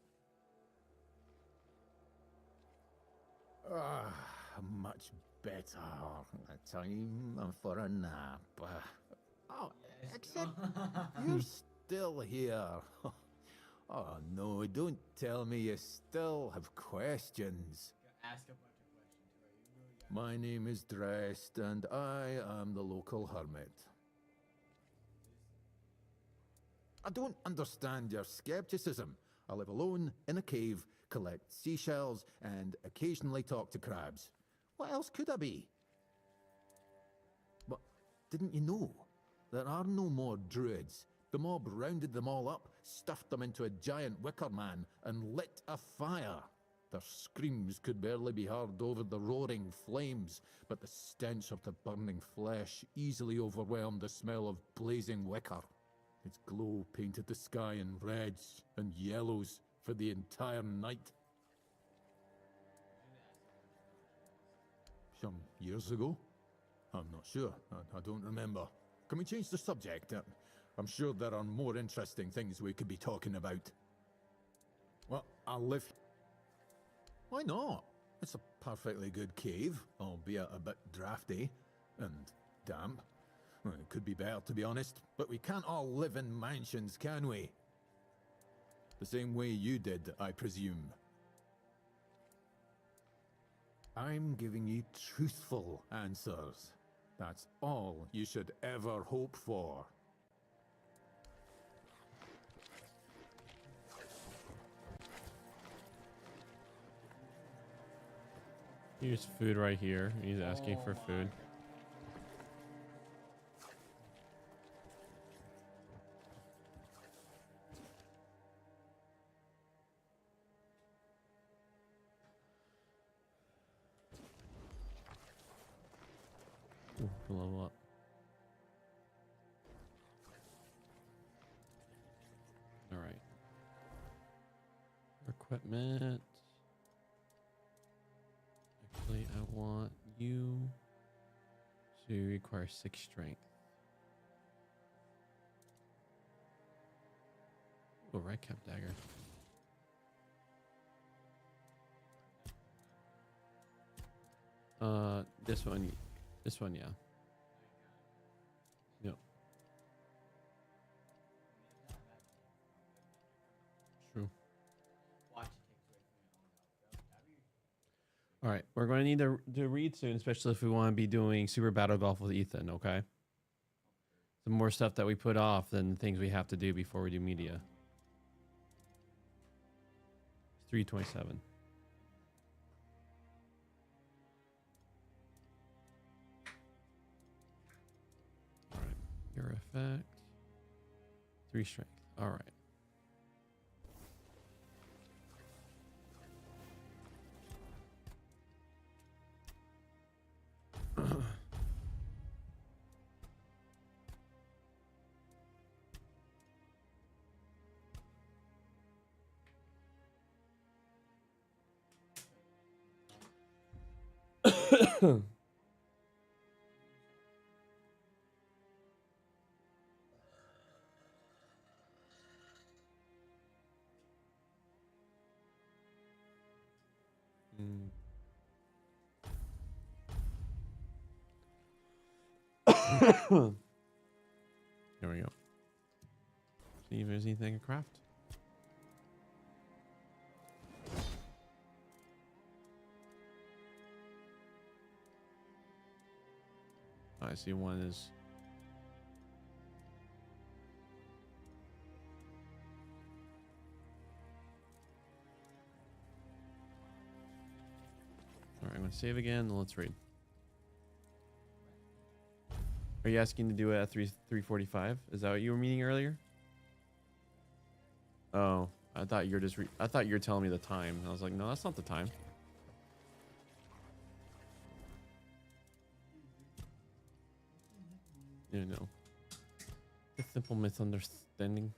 Much better. Time for a nap. Oh, except you're still here. Oh no, don't tell me you still have questions. Ask a bunch of questions. My name is Drest, and I am the local hermit. I don't understand your skepticism. I live alone in a cave, collect seashells, and occasionally talk to crabs. What else could I be? But didn't you know? There are no more druids. The mob rounded them all up, stuffed them into a giant wicker man, and lit a fire. Their screams could barely be heard over the roaring flames, but the stench of the burning flesh easily overwhelmed the smell of blazing wicker. Its glow painted the sky in reds and yellows for the entire night. Some years ago? I'm not sure. I don't remember. Can we change the subject? I'm sure there are more interesting things we could be talking about. Well, I live... Why not? It's a perfectly good cave, albeit a bit drafty and damp. Well, it could be better, to be honest, but we can't all live in mansions, can we? The same way you did, I presume. I'm giving you truthful answers. That's all you should ever hope for. Here's food right here. He's asking for food. Ooh, level up. All right. Equipment. Actually, I want you. So you require 6 strength. Oh, red cap dagger. This one. This one, yeah. Yep. True. All right, we're going to need to read soon, especially if we want to be doing Super Battle Golf with Ethan, okay? Some more stuff that we put off than things we have to do before we do media. 327. All right, your effect. 3 strength. All right. There we go. See if there's anything to craft. I see one is. All right, I'm going to save again. Let's read. Are you asking to do it at 3:45? Is that what you were meaning earlier? Oh, I thought you're just. I thought you were telling me the time. I was like, no, that's not the time. You know, a simple misunderstanding.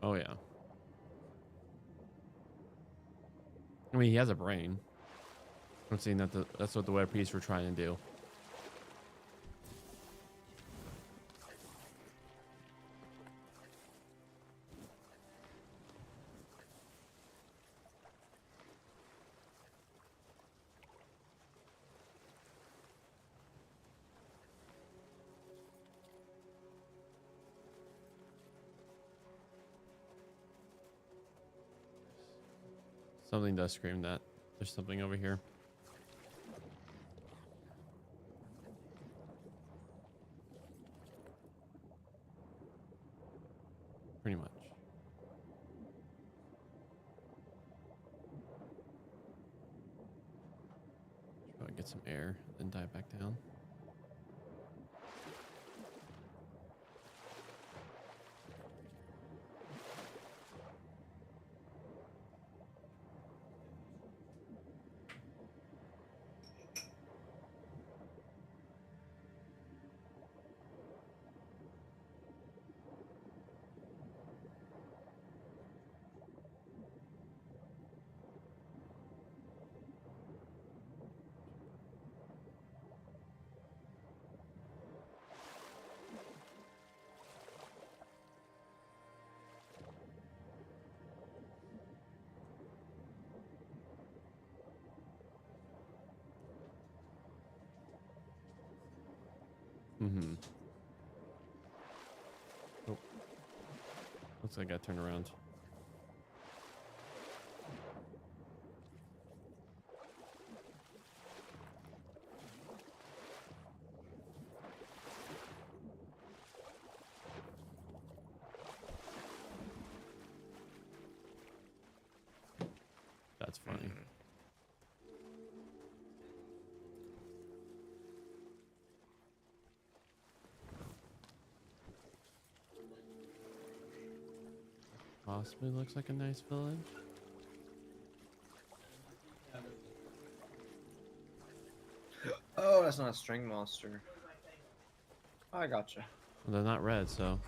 Oh yeah. I mean, he has a brain. I'm saying that that's what the web piece were trying to do. Something does scream that there's something over here. Pretty much. Should probably get some air, then dive back down. Mm-hmm. Oh. Looks like I got turned around. That's funny. Possibly looks like a nice village. Oh, that's not a string monster. I gotcha. Well, they're not red, so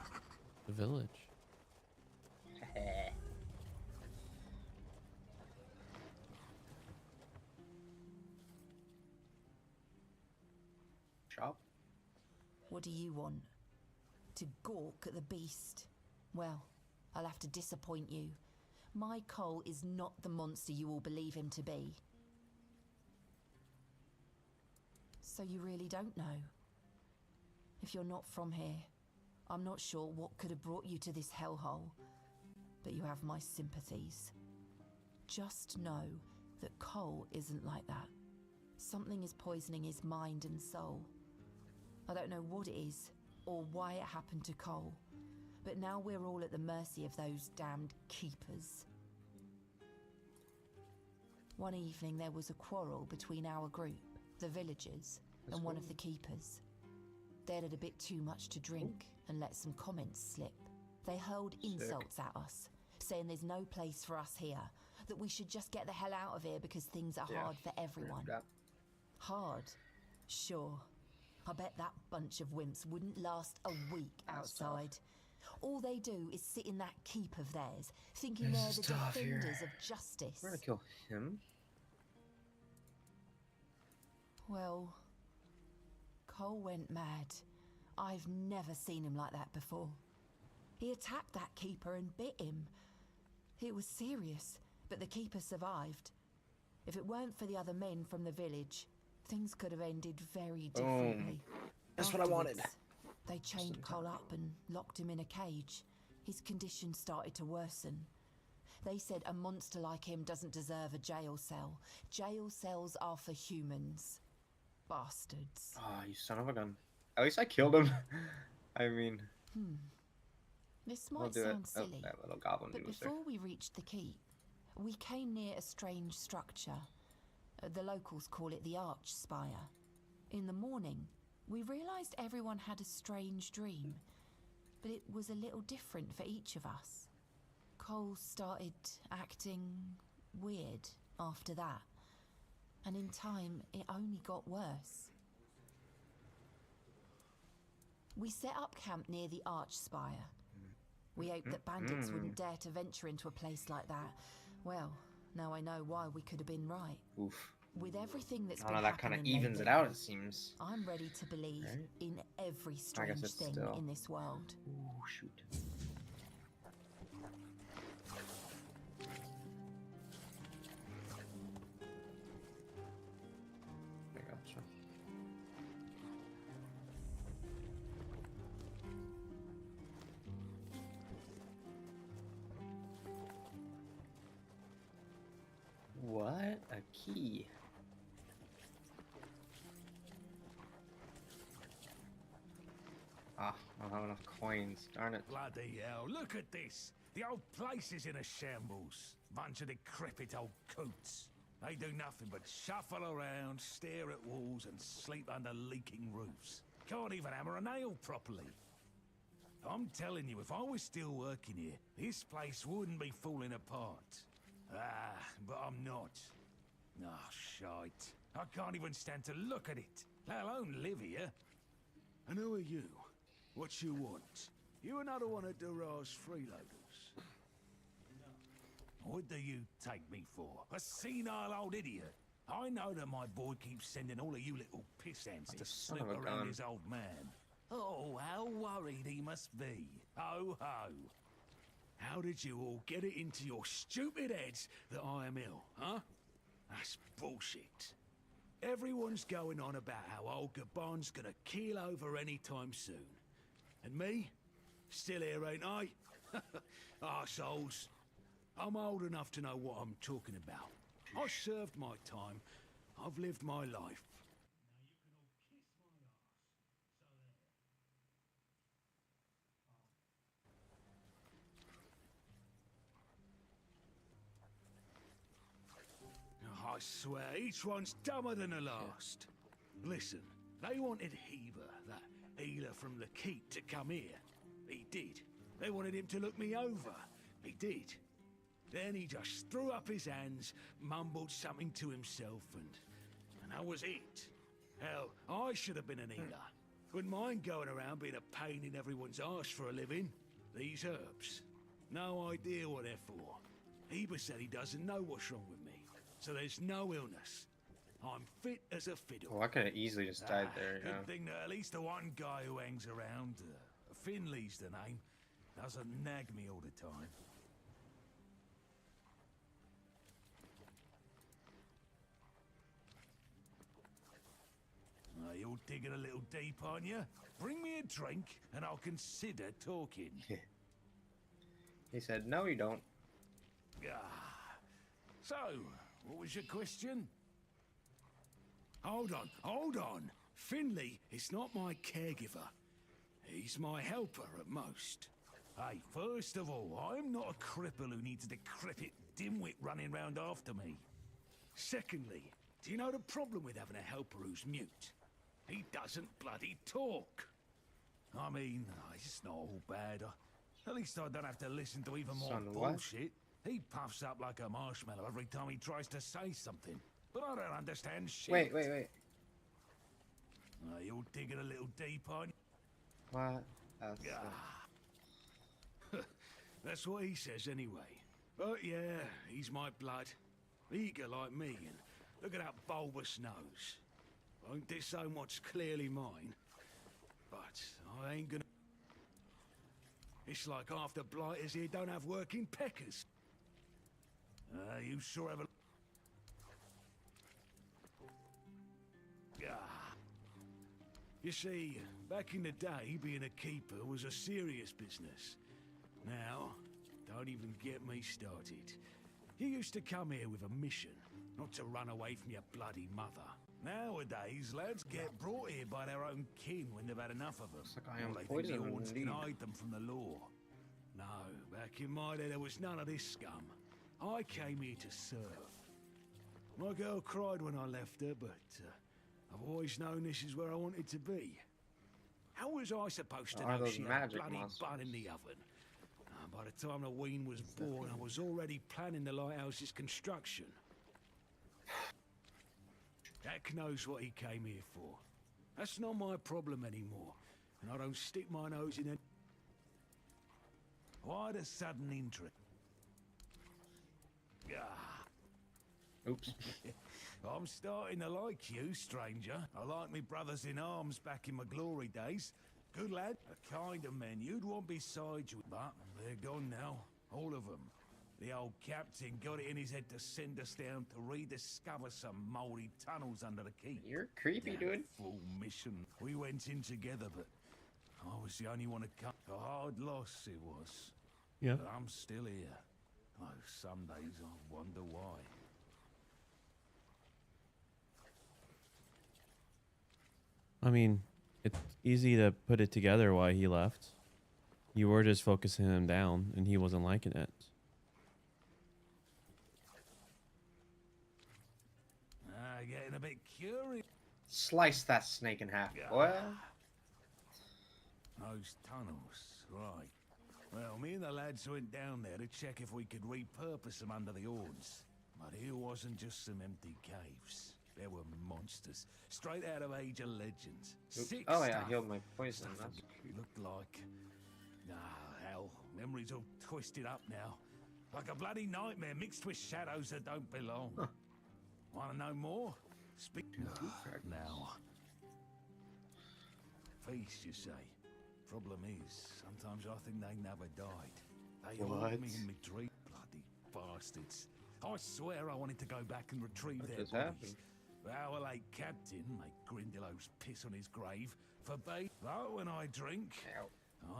the village. Shop? What do you want? To gawk at the beast? Well, I'll have to disappoint you. My Cole is not the monster you all believe him to be. So you really don't know? If you're not from here, I'm not sure what could have brought you to this hellhole, but you have my sympathies. Just know that Cole isn't like that. Something is poisoning his mind and soul. I don't know what it is, or why it happened to Cole, but now we're all at the mercy of those damned keepers. One evening there was a quarrel between our group, the villagers, and one of the keepers. They'd had a bit too much to drink and let some comments slip. They hurled insults at us, saying there's no place for us here, that we should just get the hell out of here because things are hard for everyone. Hard? Sure. I bet that bunch of wimps wouldn't last a week outside. All they do is sit in that keep of theirs, thinking they're the defenders of justice. We're gonna kill him. Well, Cole went mad. I've never seen him like that before. He attacked that keeper and bit him. It was serious, but the keeper survived. If it weren't for the other men from the village, things could have ended very differently. That's what I wanted. They chained Cole up and locked him in a cage. His condition started to worsen. They said a monster like him doesn't deserve a jail cell. Jail cells are for humans. Bastards. Oh, you son of a gun. At least I killed him. I mean... This might sound silly, that little goblin but dude was there. before we reached the keep, we came near a strange structure. The locals call it the Arch Spire. In the morning, we realised everyone had a strange dream, but it was a little different for each of us. Cole started acting weird after that, and in time, it only got worse. We set up camp near the Arch Spire. We hoped that bandits wouldn't dare to venture into a place like that. Well, now I know why we could have been right. Oof. With everything that's been Oh, that kind of happening evens lately, it out, it seems. I'm ready to believe in every strange it's thing still- in this world. Ooh, shoot. I gotcha. a key. Ah, I don't have enough coins. Darn it. Bloody hell, look at this. The old place is in a shambles. Bunch of decrepit old coots. They do nothing but shuffle around, stare at walls, and sleep under leaking roofs. Can't even hammer a nail properly. I'm telling you, if I was still working here, this place wouldn't be falling apart. Ah, but I'm not. Oh, shite. I can't even stand to look at it, let alone live here. And who are you? What you want? You another one of Durar's freeloaders? What do you take me for? A senile old idiot? I know that my boy keeps sending all of you little pissants to son slip of a around gun. his old man. Oh, how worried he must be. Ho ho. How did you all get it into your stupid heads that I am ill, huh? That's bullshit. Everyone's going on about how old Gabon's gonna keel over anytime soon. And me? Still here, ain't I? Arseholes. I'm old enough to know what I'm talking about. I served my time. I've lived my life. I swear, each one's dumber than the last. Listen, they wanted Heber, that healer from the keep, to come here. He did. They wanted him to look me over. He did. Then he just threw up his hands, mumbled something to himself, and that was it. Hell, I should have been an healer. Wouldn't mind going around being a pain in everyone's arse for a living. These herbs. No idea what they're for. Heber said he doesn't know what's wrong with me, so there's no illness. I'm fit as a fiddle. Oh, I could have easily just died there. Good Yeah. thing that at least the one guy who hangs around, Finley's the name, doesn't nag me all the time. You're digging a little deep, aren't you? Bring me a drink and I'll consider talking. He said, no, you don't. Ah. So, what was your question? Hold on. Finley is not my caregiver. He's my helper at most. Hey, first of all, I'm not a cripple who needs a decrepit dimwit running round after me. Secondly, do you know the problem with having a helper who's mute? He doesn't bloody talk. I mean, it's not all bad. At least I don't have to listen to even more Son, what? bullshit. He puffs up like a marshmallow every time he tries to say something. But I don't understand shit. Wait. You're digging a little deep, aren't you? What? That's what he says anyway. But yeah, he's my blood. Eager like me, and look at that bulbous nose. Won't disown what's clearly mine. But I ain't gonna... It's like half the blighters here don't have working peckers. You sure have a... You see, back in the day, being a keeper was a serious business. Now, don't even get me started. You used to come here with a mission, not to run away from your bloody mother. Nowadays, lads get brought here by their own kin when they've had enough of them. Looks like I am Or they think the poisoned Horns can indeed. hide them from the law. No, back in my day, there was none of this scum. I came here to serve. My girl cried when I left her, but I've always known this is where I wanted to be. How was I supposed to Are know those she had a magic bloody monsters? bun in the oven? By the time the wean was born, I was already planning the lighthouse's construction. Jack knows what he came here for. That's not my problem anymore, and I don't stick my nose in it. Why the sudden interest? Oops. I'm starting to like you, stranger. I like me brothers in arms back in my glory days. Good lad, the kind of men you'd want beside you, but they're gone now, all of them. The old captain got it in his head to send us down to rediscover some mouldy tunnels under the keep. You're creepy, Damn dude. Full mission. We went in together, but I was the only one to come. A hard loss it was. Yeah. But I'm still here. Oh, some days I wonder why. I mean, it's easy to put it together why he left. You were just focusing him down, and he wasn't liking it. Getting a bit curious. Slice that snake in half, boy. Those tunnels, right. Well, me and the lads went down there to check if we could repurpose them under the horns. But here wasn't just some empty caves. There were monsters, straight out of Age of Legends. Sick Oh yeah, stuff. I healed my poison. Stuff That's it looked like... hell. Memories all twisted up now. Like a bloody nightmare mixed with shadows that don't belong. Huh. Want to know more? Speak now. Feast, you say. Problem is, sometimes I think they never died. They haunt me in my dream. Bloody bastards. I swear I wanted to go back and retrieve their bodies. But our late captain made Grindelows piss on his grave for bait. But when I drink,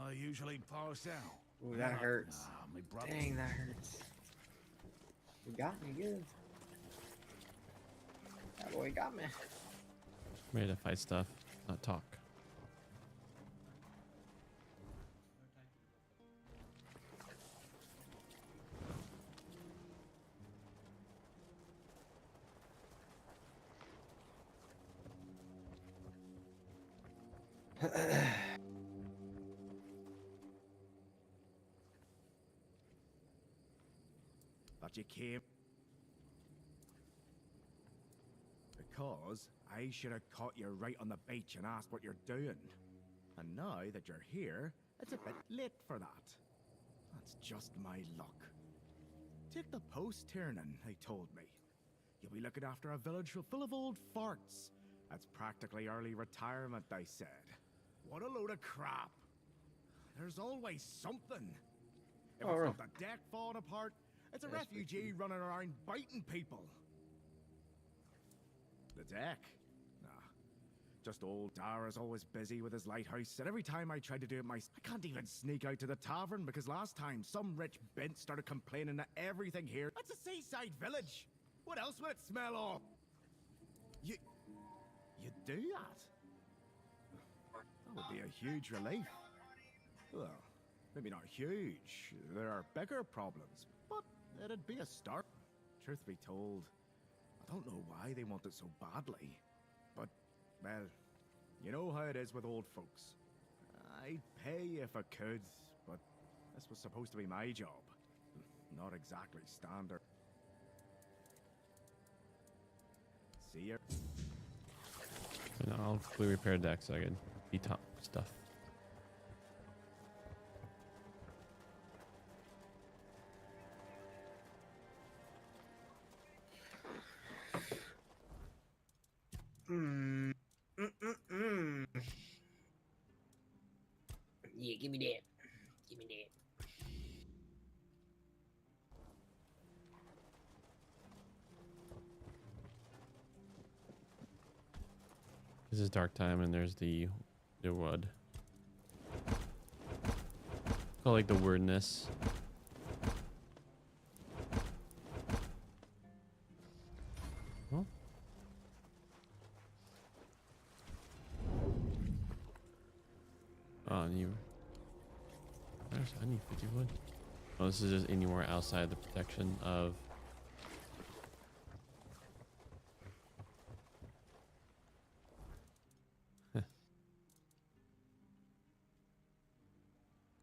I usually pass out. Ooh, that hurts. My brother. Dang, that hurts. You got me good. That boy got me. Ready to fight stuff, not talk. But you came because I should have caught you right on the beach and asked what you're doing. And now that you're here, it's a bit late for that. That's just my luck. Take the post turning, they told me. You'll be looking after a village full of old farts. That's practically early retirement, they said. What a load of crap. There's always something. If it's not the deck falling apart, it's a refugee running around biting people. The deck? Nah. Just old Dara's always busy with his lighthouse, and every time I try to do it I can't even sneak out to the tavern because last time some rich bint started complaining that everything here... That's a seaside village! What else would it smell of? You do that? That would be a huge relief. Well, maybe not huge. There are bigger problems, but it'd be a start. Truth be told, I don't know why they want it so badly. But, well, you know how it is with old folks. I'd pay if I could, but this was supposed to be my job. Not exactly standard. See ya. And I'll quickly repair deck so I can beat top stuff. Yeah, give me that. Give me that. This is dark time, and there's the wood. Call like the weirdness. Huh? Oh, and you. I need 50 wood. Oh, this is just anywhere outside the protection of.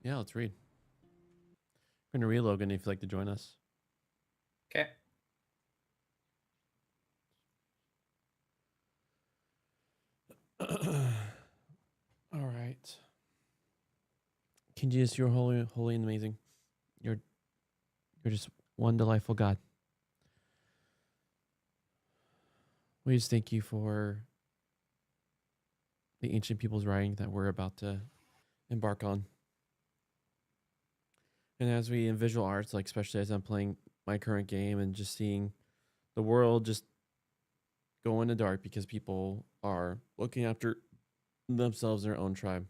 Yeah, let's read. We're gonna read, Logan, if you'd like to join us. Okay. All right. King Jesus, you're holy, holy and amazing. You're just one delightful God. We just thank you for the ancient people's writing that we're about to embark on. And as we in visual arts, like especially as I'm playing my current game and just seeing the world just go in the dark because people are looking after themselves and their own tribe.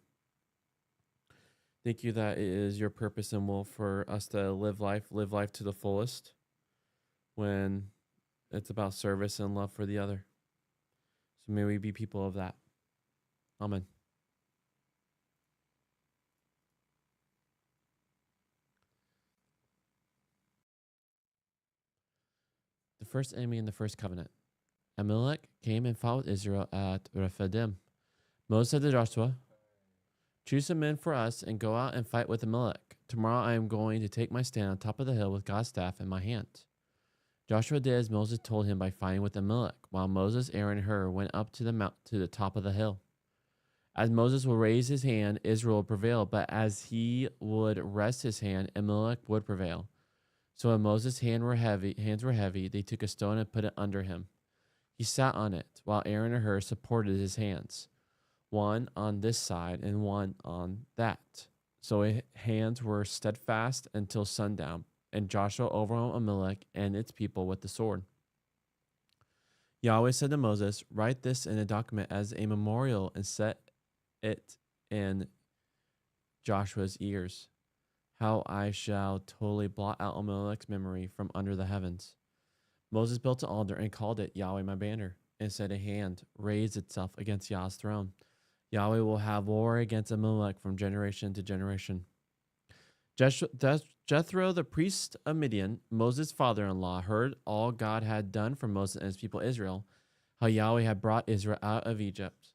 Thank you that it is your purpose and will for us to live life to the fullest when it's about service and love for the other. So may we be people of that. Amen. The first enemy in the first covenant. Amalek came and fought with Israel at Rephidim. Moses said to Joshua, choose some men for us and go out and fight with Amalek. Tomorrow I am going to take my stand on top of the hill with God's staff in my hand. Joshua did as Moses told him by fighting with Amalek, while Moses, Aaron, and Hur went up to the top of the hill. As Moses would raise his hand, Israel would prevail, but as he would rest his hand, Amalek would prevail. So when Moses' hands were heavy, they took a stone and put it under him. He sat on it, while Aaron and Hur supported his hands, one on this side and one on that. So his hands were steadfast until sundown, and Joshua overwhelmed Amalek and its people with the sword. Yahweh said to Moses, write this in a document as a memorial and set it in Joshua's ears, how I shall totally blot out Amalek's memory from under the heavens. Moses built an altar and called it Yahweh my banner, and said a hand raised itself against Yah's throne. Yahweh will have war against Amalek from generation to generation. Jethro, the priest of Midian, Moses' father-in-law, heard all God had done for Moses and his people Israel, how Yahweh had brought Israel out of Egypt.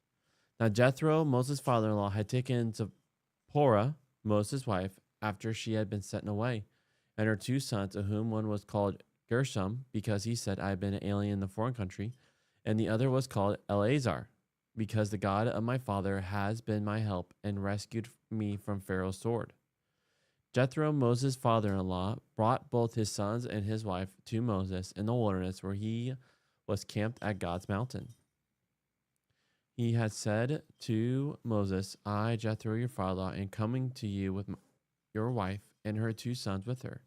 Now Jethro, Moses' father-in-law, had taken Zipporah, Moses' wife, after she had been sent away, and her 2 sons, of whom one was called Gershom, because he said, I have been an alien in the foreign country, and the other was called Eleazar, because the God of my father has been my help and rescued me from Pharaoh's sword. Jethro, Moses' father-in-law, brought both his sons and his wife to Moses in the wilderness where he was camped at God's mountain. He had said to Moses, I, Jethro, your father-in-law, am coming to you with your wife and her 2 sons with her.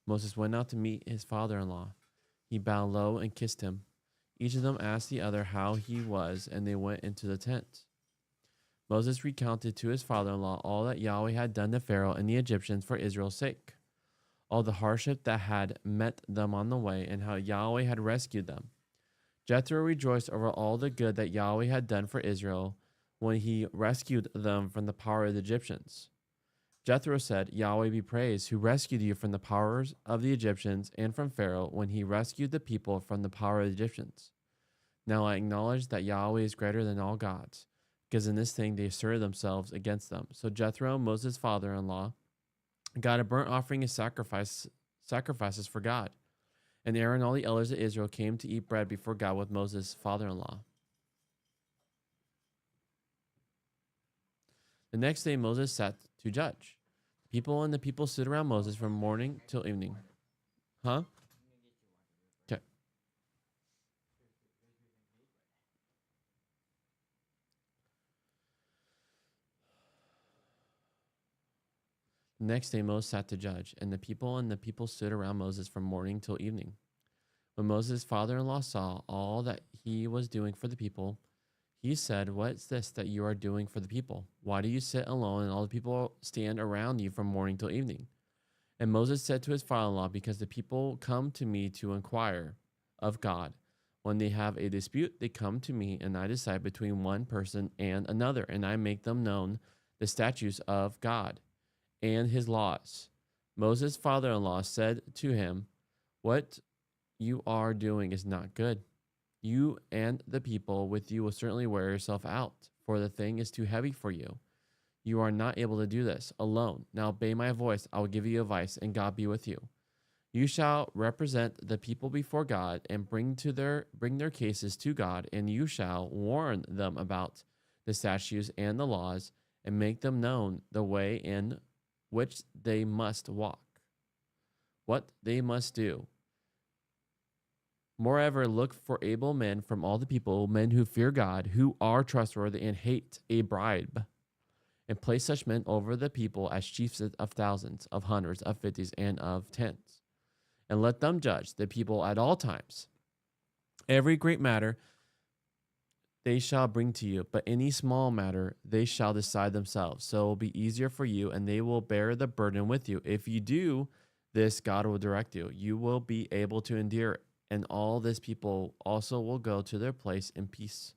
Moses went out to meet his father-in-law. He bowed low and kissed him. Each of them asked the other how he was, and they went into the tent. Moses recounted to his father-in-law all that Yahweh had done to Pharaoh and the Egyptians for Israel's sake, all the hardship that had met them on the way, and how Yahweh had rescued them. Jethro rejoiced over all the good that Yahweh had done for Israel when he rescued them from the power of the Egyptians. Jethro said, Yahweh be praised, who rescued you from the powers of the Egyptians and from Pharaoh when he rescued the people from the power of the Egyptians. Now I acknowledge that Yahweh is greater than all gods, because in this thing they asserted themselves against them. So Jethro, Moses' father-in-law, got a burnt offering and sacrifices for God. And Aaron and all the elders of Israel came to eat bread before God with Moses' father-in-law. The next day Moses sat to judge. The people stood around Moses from morning till evening. Huh? Okay. The next day Moses sat to judge, and the people stood around Moses from morning till evening. When Moses' father-in-law saw all that he was doing for the people, he said, what is this that you are doing for the people? Why do you sit alone and all the people stand around you from morning till evening? And Moses said to his father-in-law, because the people come to me to inquire of God. When they have a dispute, they come to me, and I decide between one person and another, and I make them known the statutes of God and his laws. Moses' father-in-law said to him, what you are doing is not good. You and the people with you will certainly wear yourself out, for the thing is too heavy for you. You are not able to do this alone. Now obey my voice. I will give you advice, and God be with you. You shall represent the people before God and bring their cases to God, and you shall warn them about the statutes and the laws, and make them known the way in which they must walk, what they must do. Moreover, look for able men from all the people, men who fear God, who are trustworthy and hate a bribe, and place such men over the people as chiefs of thousands, of hundreds, of fifties, and of tens. And let them judge the people at all times. Every great matter they shall bring to you, but any small matter they shall decide themselves. So it will be easier for you, and they will bear the burden with you. If you do this, God will direct you. You will be able to endure it. And all this people also will go to their place in peace.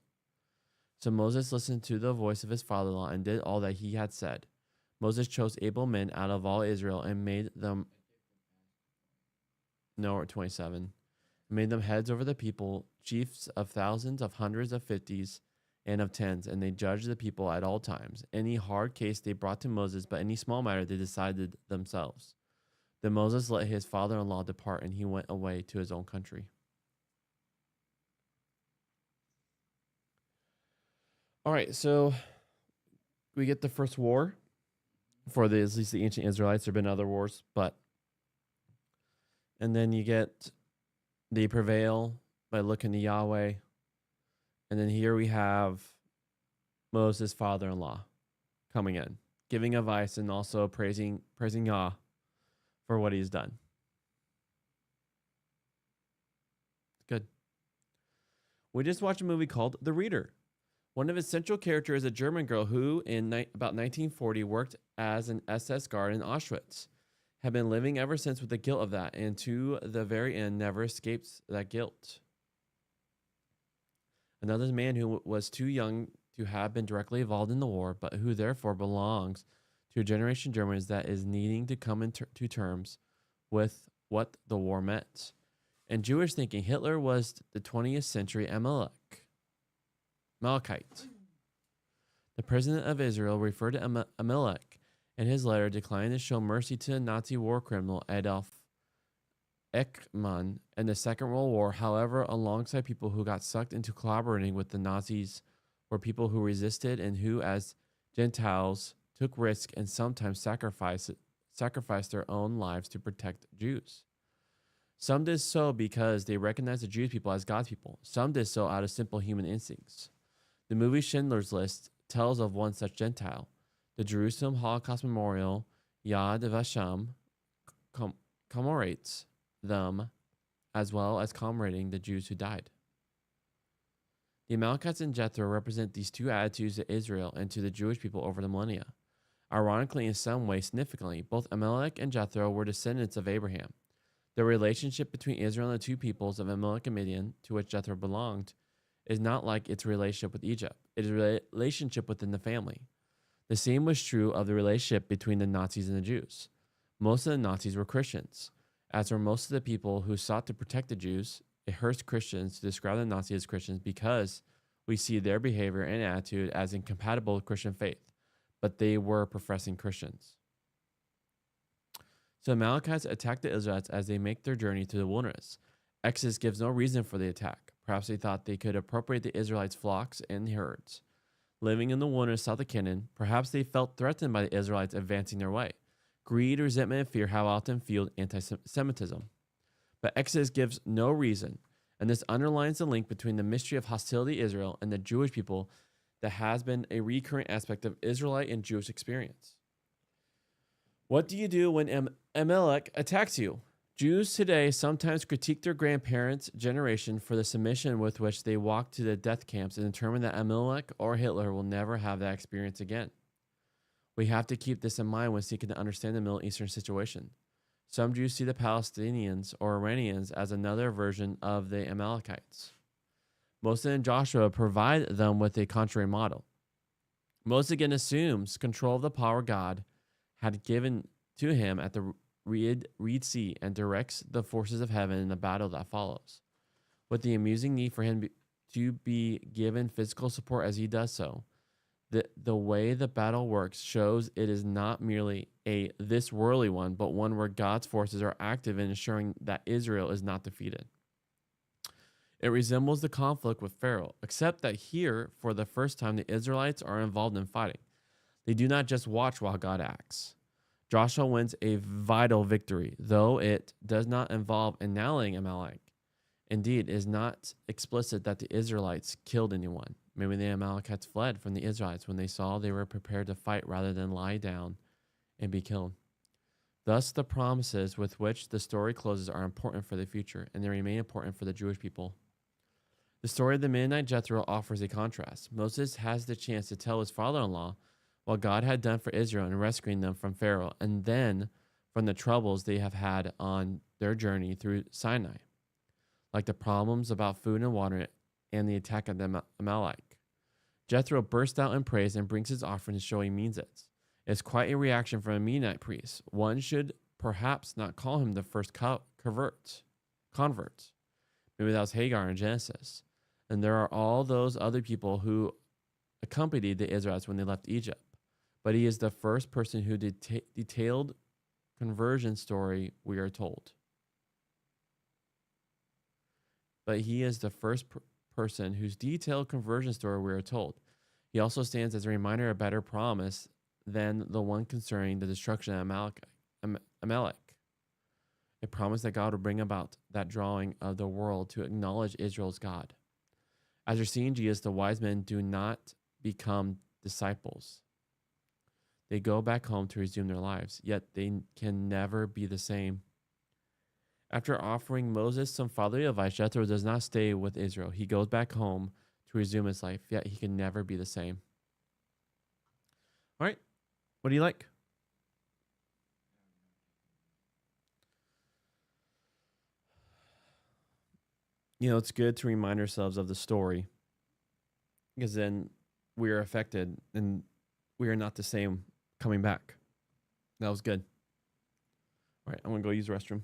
So Moses listened to the voice of his father-in-law and did all that he had said. Moses chose able men out of all Israel and made them, no, 27, made them heads over the people, chiefs of thousands, of hundreds, of fifties, and of tens, and they judged the people at all times. Any hard case they brought to Moses, but any small matter they decided themselves. Then Moses let his father-in-law depart, and he went away to his own country. All right, so we get the first war for at least the ancient Israelites. There have been other wars, and then you get they prevail by looking to Yahweh. And then here we have Moses' father-in-law coming in, giving advice and also praising Yah for what he's done. Good. We just watched a movie called The Reader. One of its central characters is a German girl who, in about 1940, worked as an SS guard in Auschwitz. Had been living ever since with the guilt of that, and to the very end never escapes that guilt. Another man who was too young to have been directly involved in the war, but who therefore belongs to a generation of Germans that is needing to come to terms with what the war meant. In Jewish thinking, Hitler was the 20th century Amalekite. The president of Israel referred to Amalek in his letter declining to show mercy to the Nazi war criminal Adolf Eichmann in the Second World War. However, alongside people who got sucked into collaborating with the Nazis were people who resisted and who, as Gentiles, took risk and sometimes sacrificed their own lives to protect Jews. Some did so because they recognized the Jewish people as God's people. Some did so out of simple human instincts. The movie Schindler's List tells of one such Gentile. The Jerusalem Holocaust Memorial, Yad Vashem, commemorates them as well as commemorating the Jews who died. The Amalekites and Jethro represent these two attitudes to Israel and to the Jewish people over the millennia. Ironically, in some way, significantly, both Amalek and Jethro were descendants of Abraham. The relationship between Israel and the two peoples of Amalek and Midian, to which Jethro belonged, is not like its relationship with Egypt. It is a relationship within the family. The same was true of the relationship between the Nazis and the Jews. Most of the Nazis were Christians, as were most of the people who sought to protect the Jews. It hurts Christians to describe the Nazis as Christians because we see their behavior and attitude as incompatible with Christian faith, but they were professing Christians. So Amalekites attack the Israelites as they make their journey to the wilderness. Exodus gives no reason for the attack. Perhaps they thought they could appropriate the Israelites' flocks and herds. Living in the wilderness south of Canaan, perhaps they felt threatened by the Israelites advancing their way. Greed, resentment, and fear have often fueled anti-Semitism. But Exodus gives no reason, and this underlines the link between the mystery of hostility to Israel and the Jewish people that has been a recurrent aspect of Israelite and Jewish experience. What do you do when Amalek attacks you? Jews today sometimes critique their grandparents' generation for the submission with which they walked to the death camps and determine that Amalek or Hitler will never have that experience again. We have to keep this in mind when seeking to understand the Middle Eastern situation. Some Jews see the Palestinians or Iranians as another version of the Amalekites. Moses and Joshua provide them with a contrary model. Moses again assumes control of the power God had given to him at the Reed Sea and directs the forces of heaven in the battle that follows. With the amusing need for him to be given physical support as he does so, the way the battle works shows it is not merely a this worldly one, but one where God's forces are active in ensuring that Israel is not defeated. It resembles the conflict with Pharaoh, except that here, for the first time, the Israelites are involved in fighting. They do not just watch while God acts. Joshua wins a vital victory, though it does not involve annihilating Amalek. Indeed, it is not explicit that the Israelites killed anyone. Maybe the Amalekites fled from the Israelites when they saw they were prepared to fight rather than lie down and be killed. Thus, the promises with which the story closes are important for the future, and they remain important for the Jewish people. The story of the Midianite Jethro offers a contrast. Moses has the chance to tell his father-in-law what God had done for Israel in rescuing them from Pharaoh, and then from the troubles they have had on their journey through Sinai, like the problems about food and water and the attack of the Amalek. Jethro bursts out in praise and brings his offering to show he means it. It's quite a reaction from a Midianite priest. One should perhaps not call him the first convert. Maybe that was Hagar in Genesis. And there are all those other people who accompanied the Israelites when they left Egypt. But he is the first person who detailed conversion story we are told. But he is the first person whose detailed conversion story we are told. He also stands as a reminder of a better promise than the one concerning the destruction of Amalek. A promise that God would bring about that drawing of the world to acknowledge Israel's God. After seeing Jesus, the wise men do not become disciples. They go back home to resume their lives, yet they can never be the same. After offering Moses some fatherly advice, Jethro does not stay with Israel. He goes back home to resume his life, yet he can never be the same. All right, what do you like? You know, it's good to remind ourselves of the story, because then we are affected and we are not the same coming back. That was good. All right, I'm going to go use the restroom.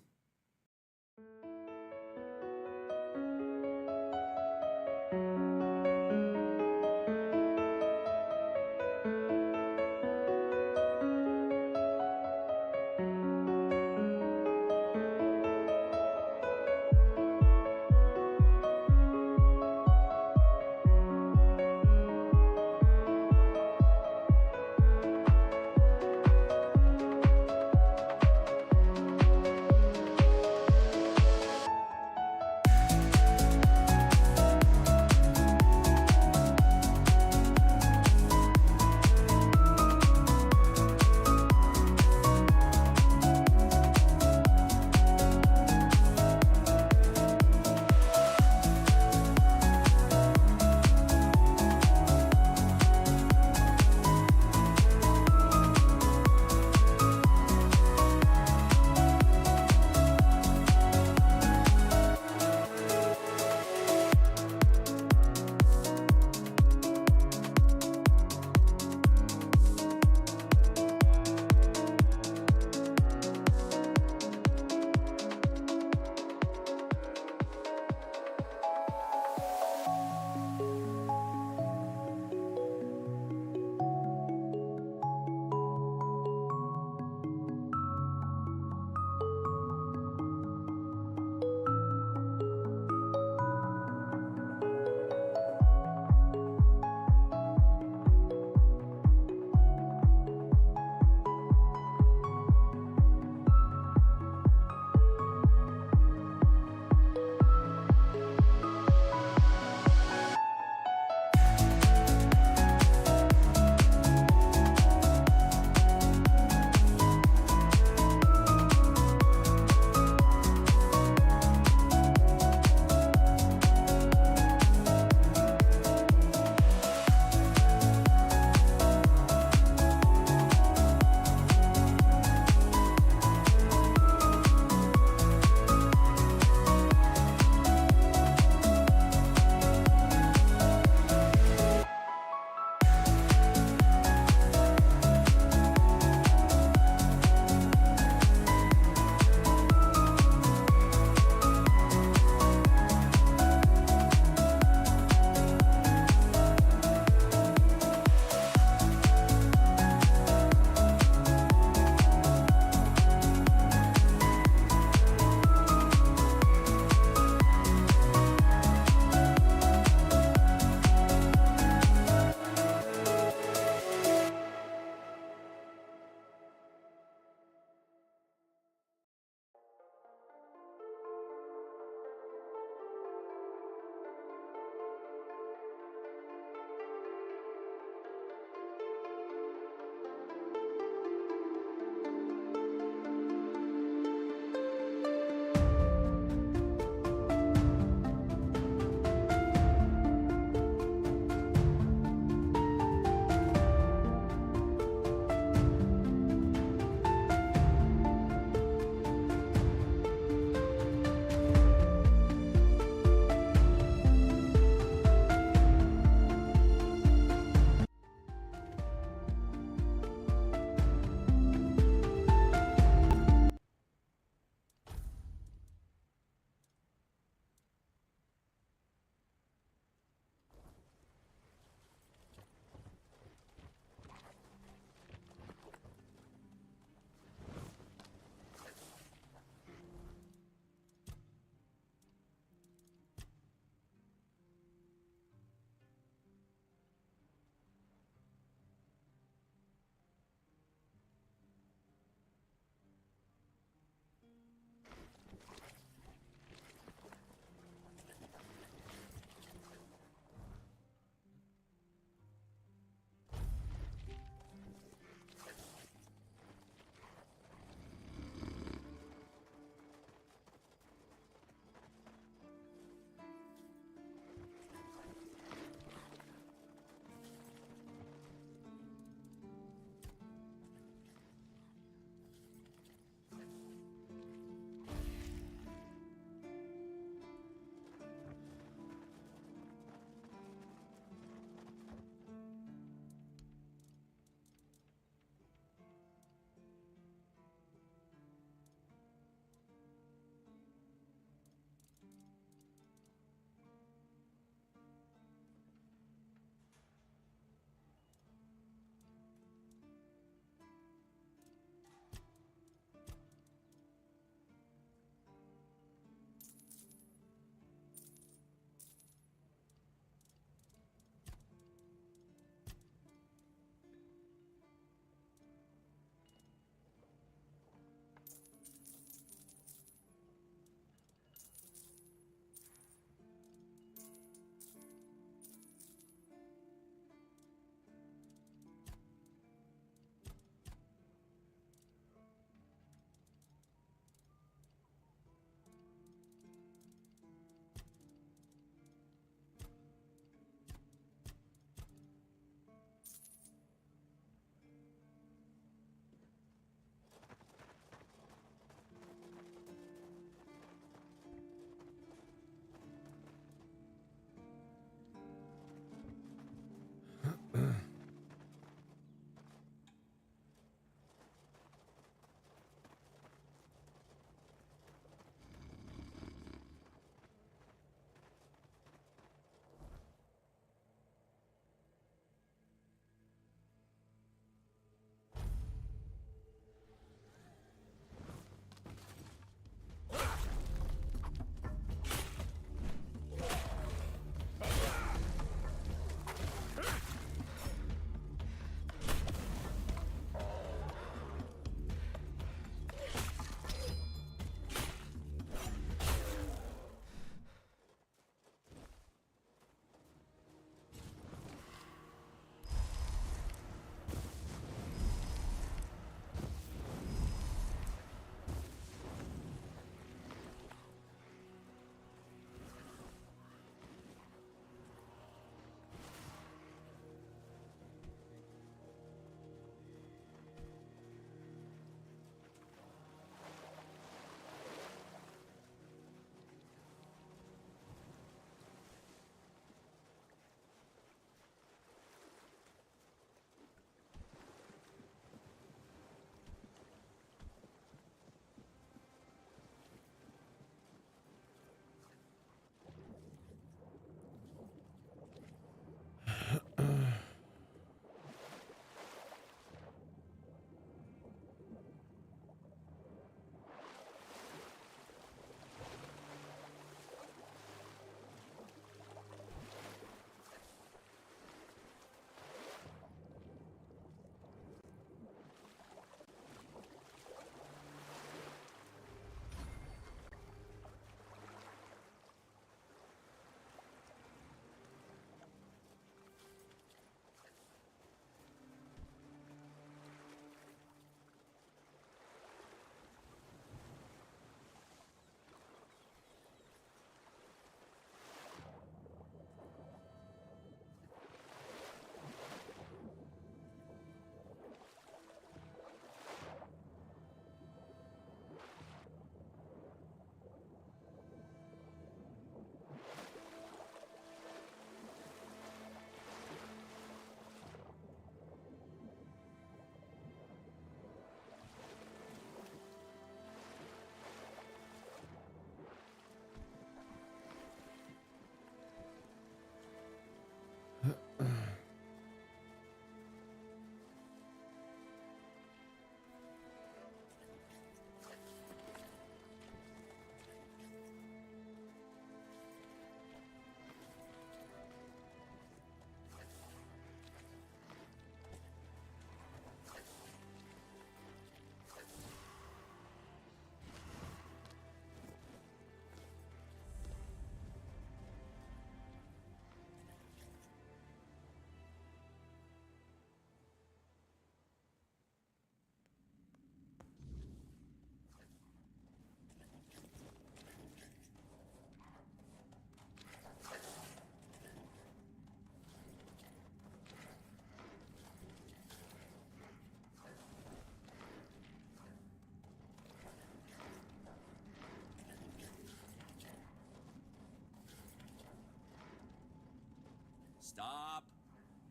Stop!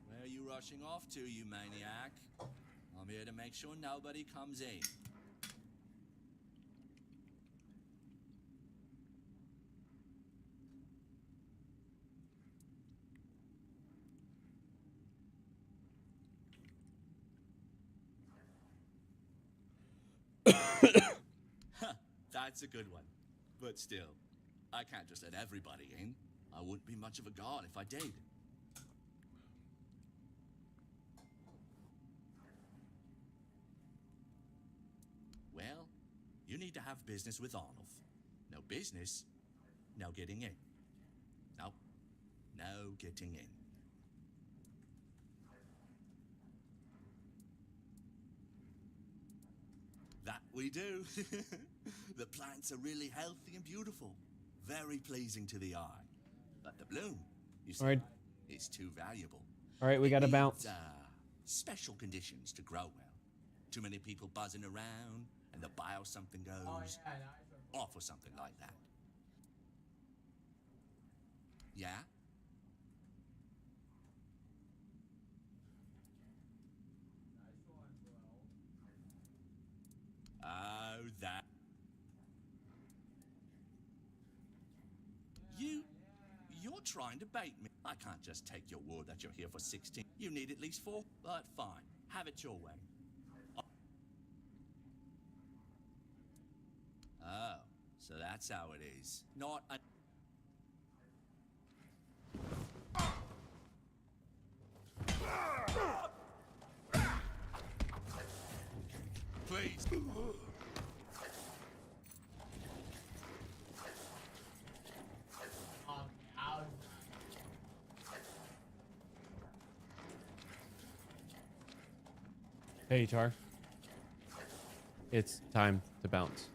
Where are you rushing off to, you maniac? I'm here to make sure nobody comes in. That's a good one. But still, I can't just let everybody in. I wouldn't be much of a god if I did. Well, you need to have business with Arnulf. No business, no getting in. No, no getting in. That we do. The plants are really healthy and beautiful. Very pleasing to the eye. But the bloom, you see, All right. is too valuable. All right, we got to It bounce. needs, special conditions to grow well. Too many people buzzing around, and the bio something goes off or something like that. Yeah? Oh, that. You're trying to bait me. I can't just take your word that you're here for 16. You need at least 4, but fine. Have it your way. Oh, so that's how it is. Not a... Please. Hey, Tar. It's time to bounce.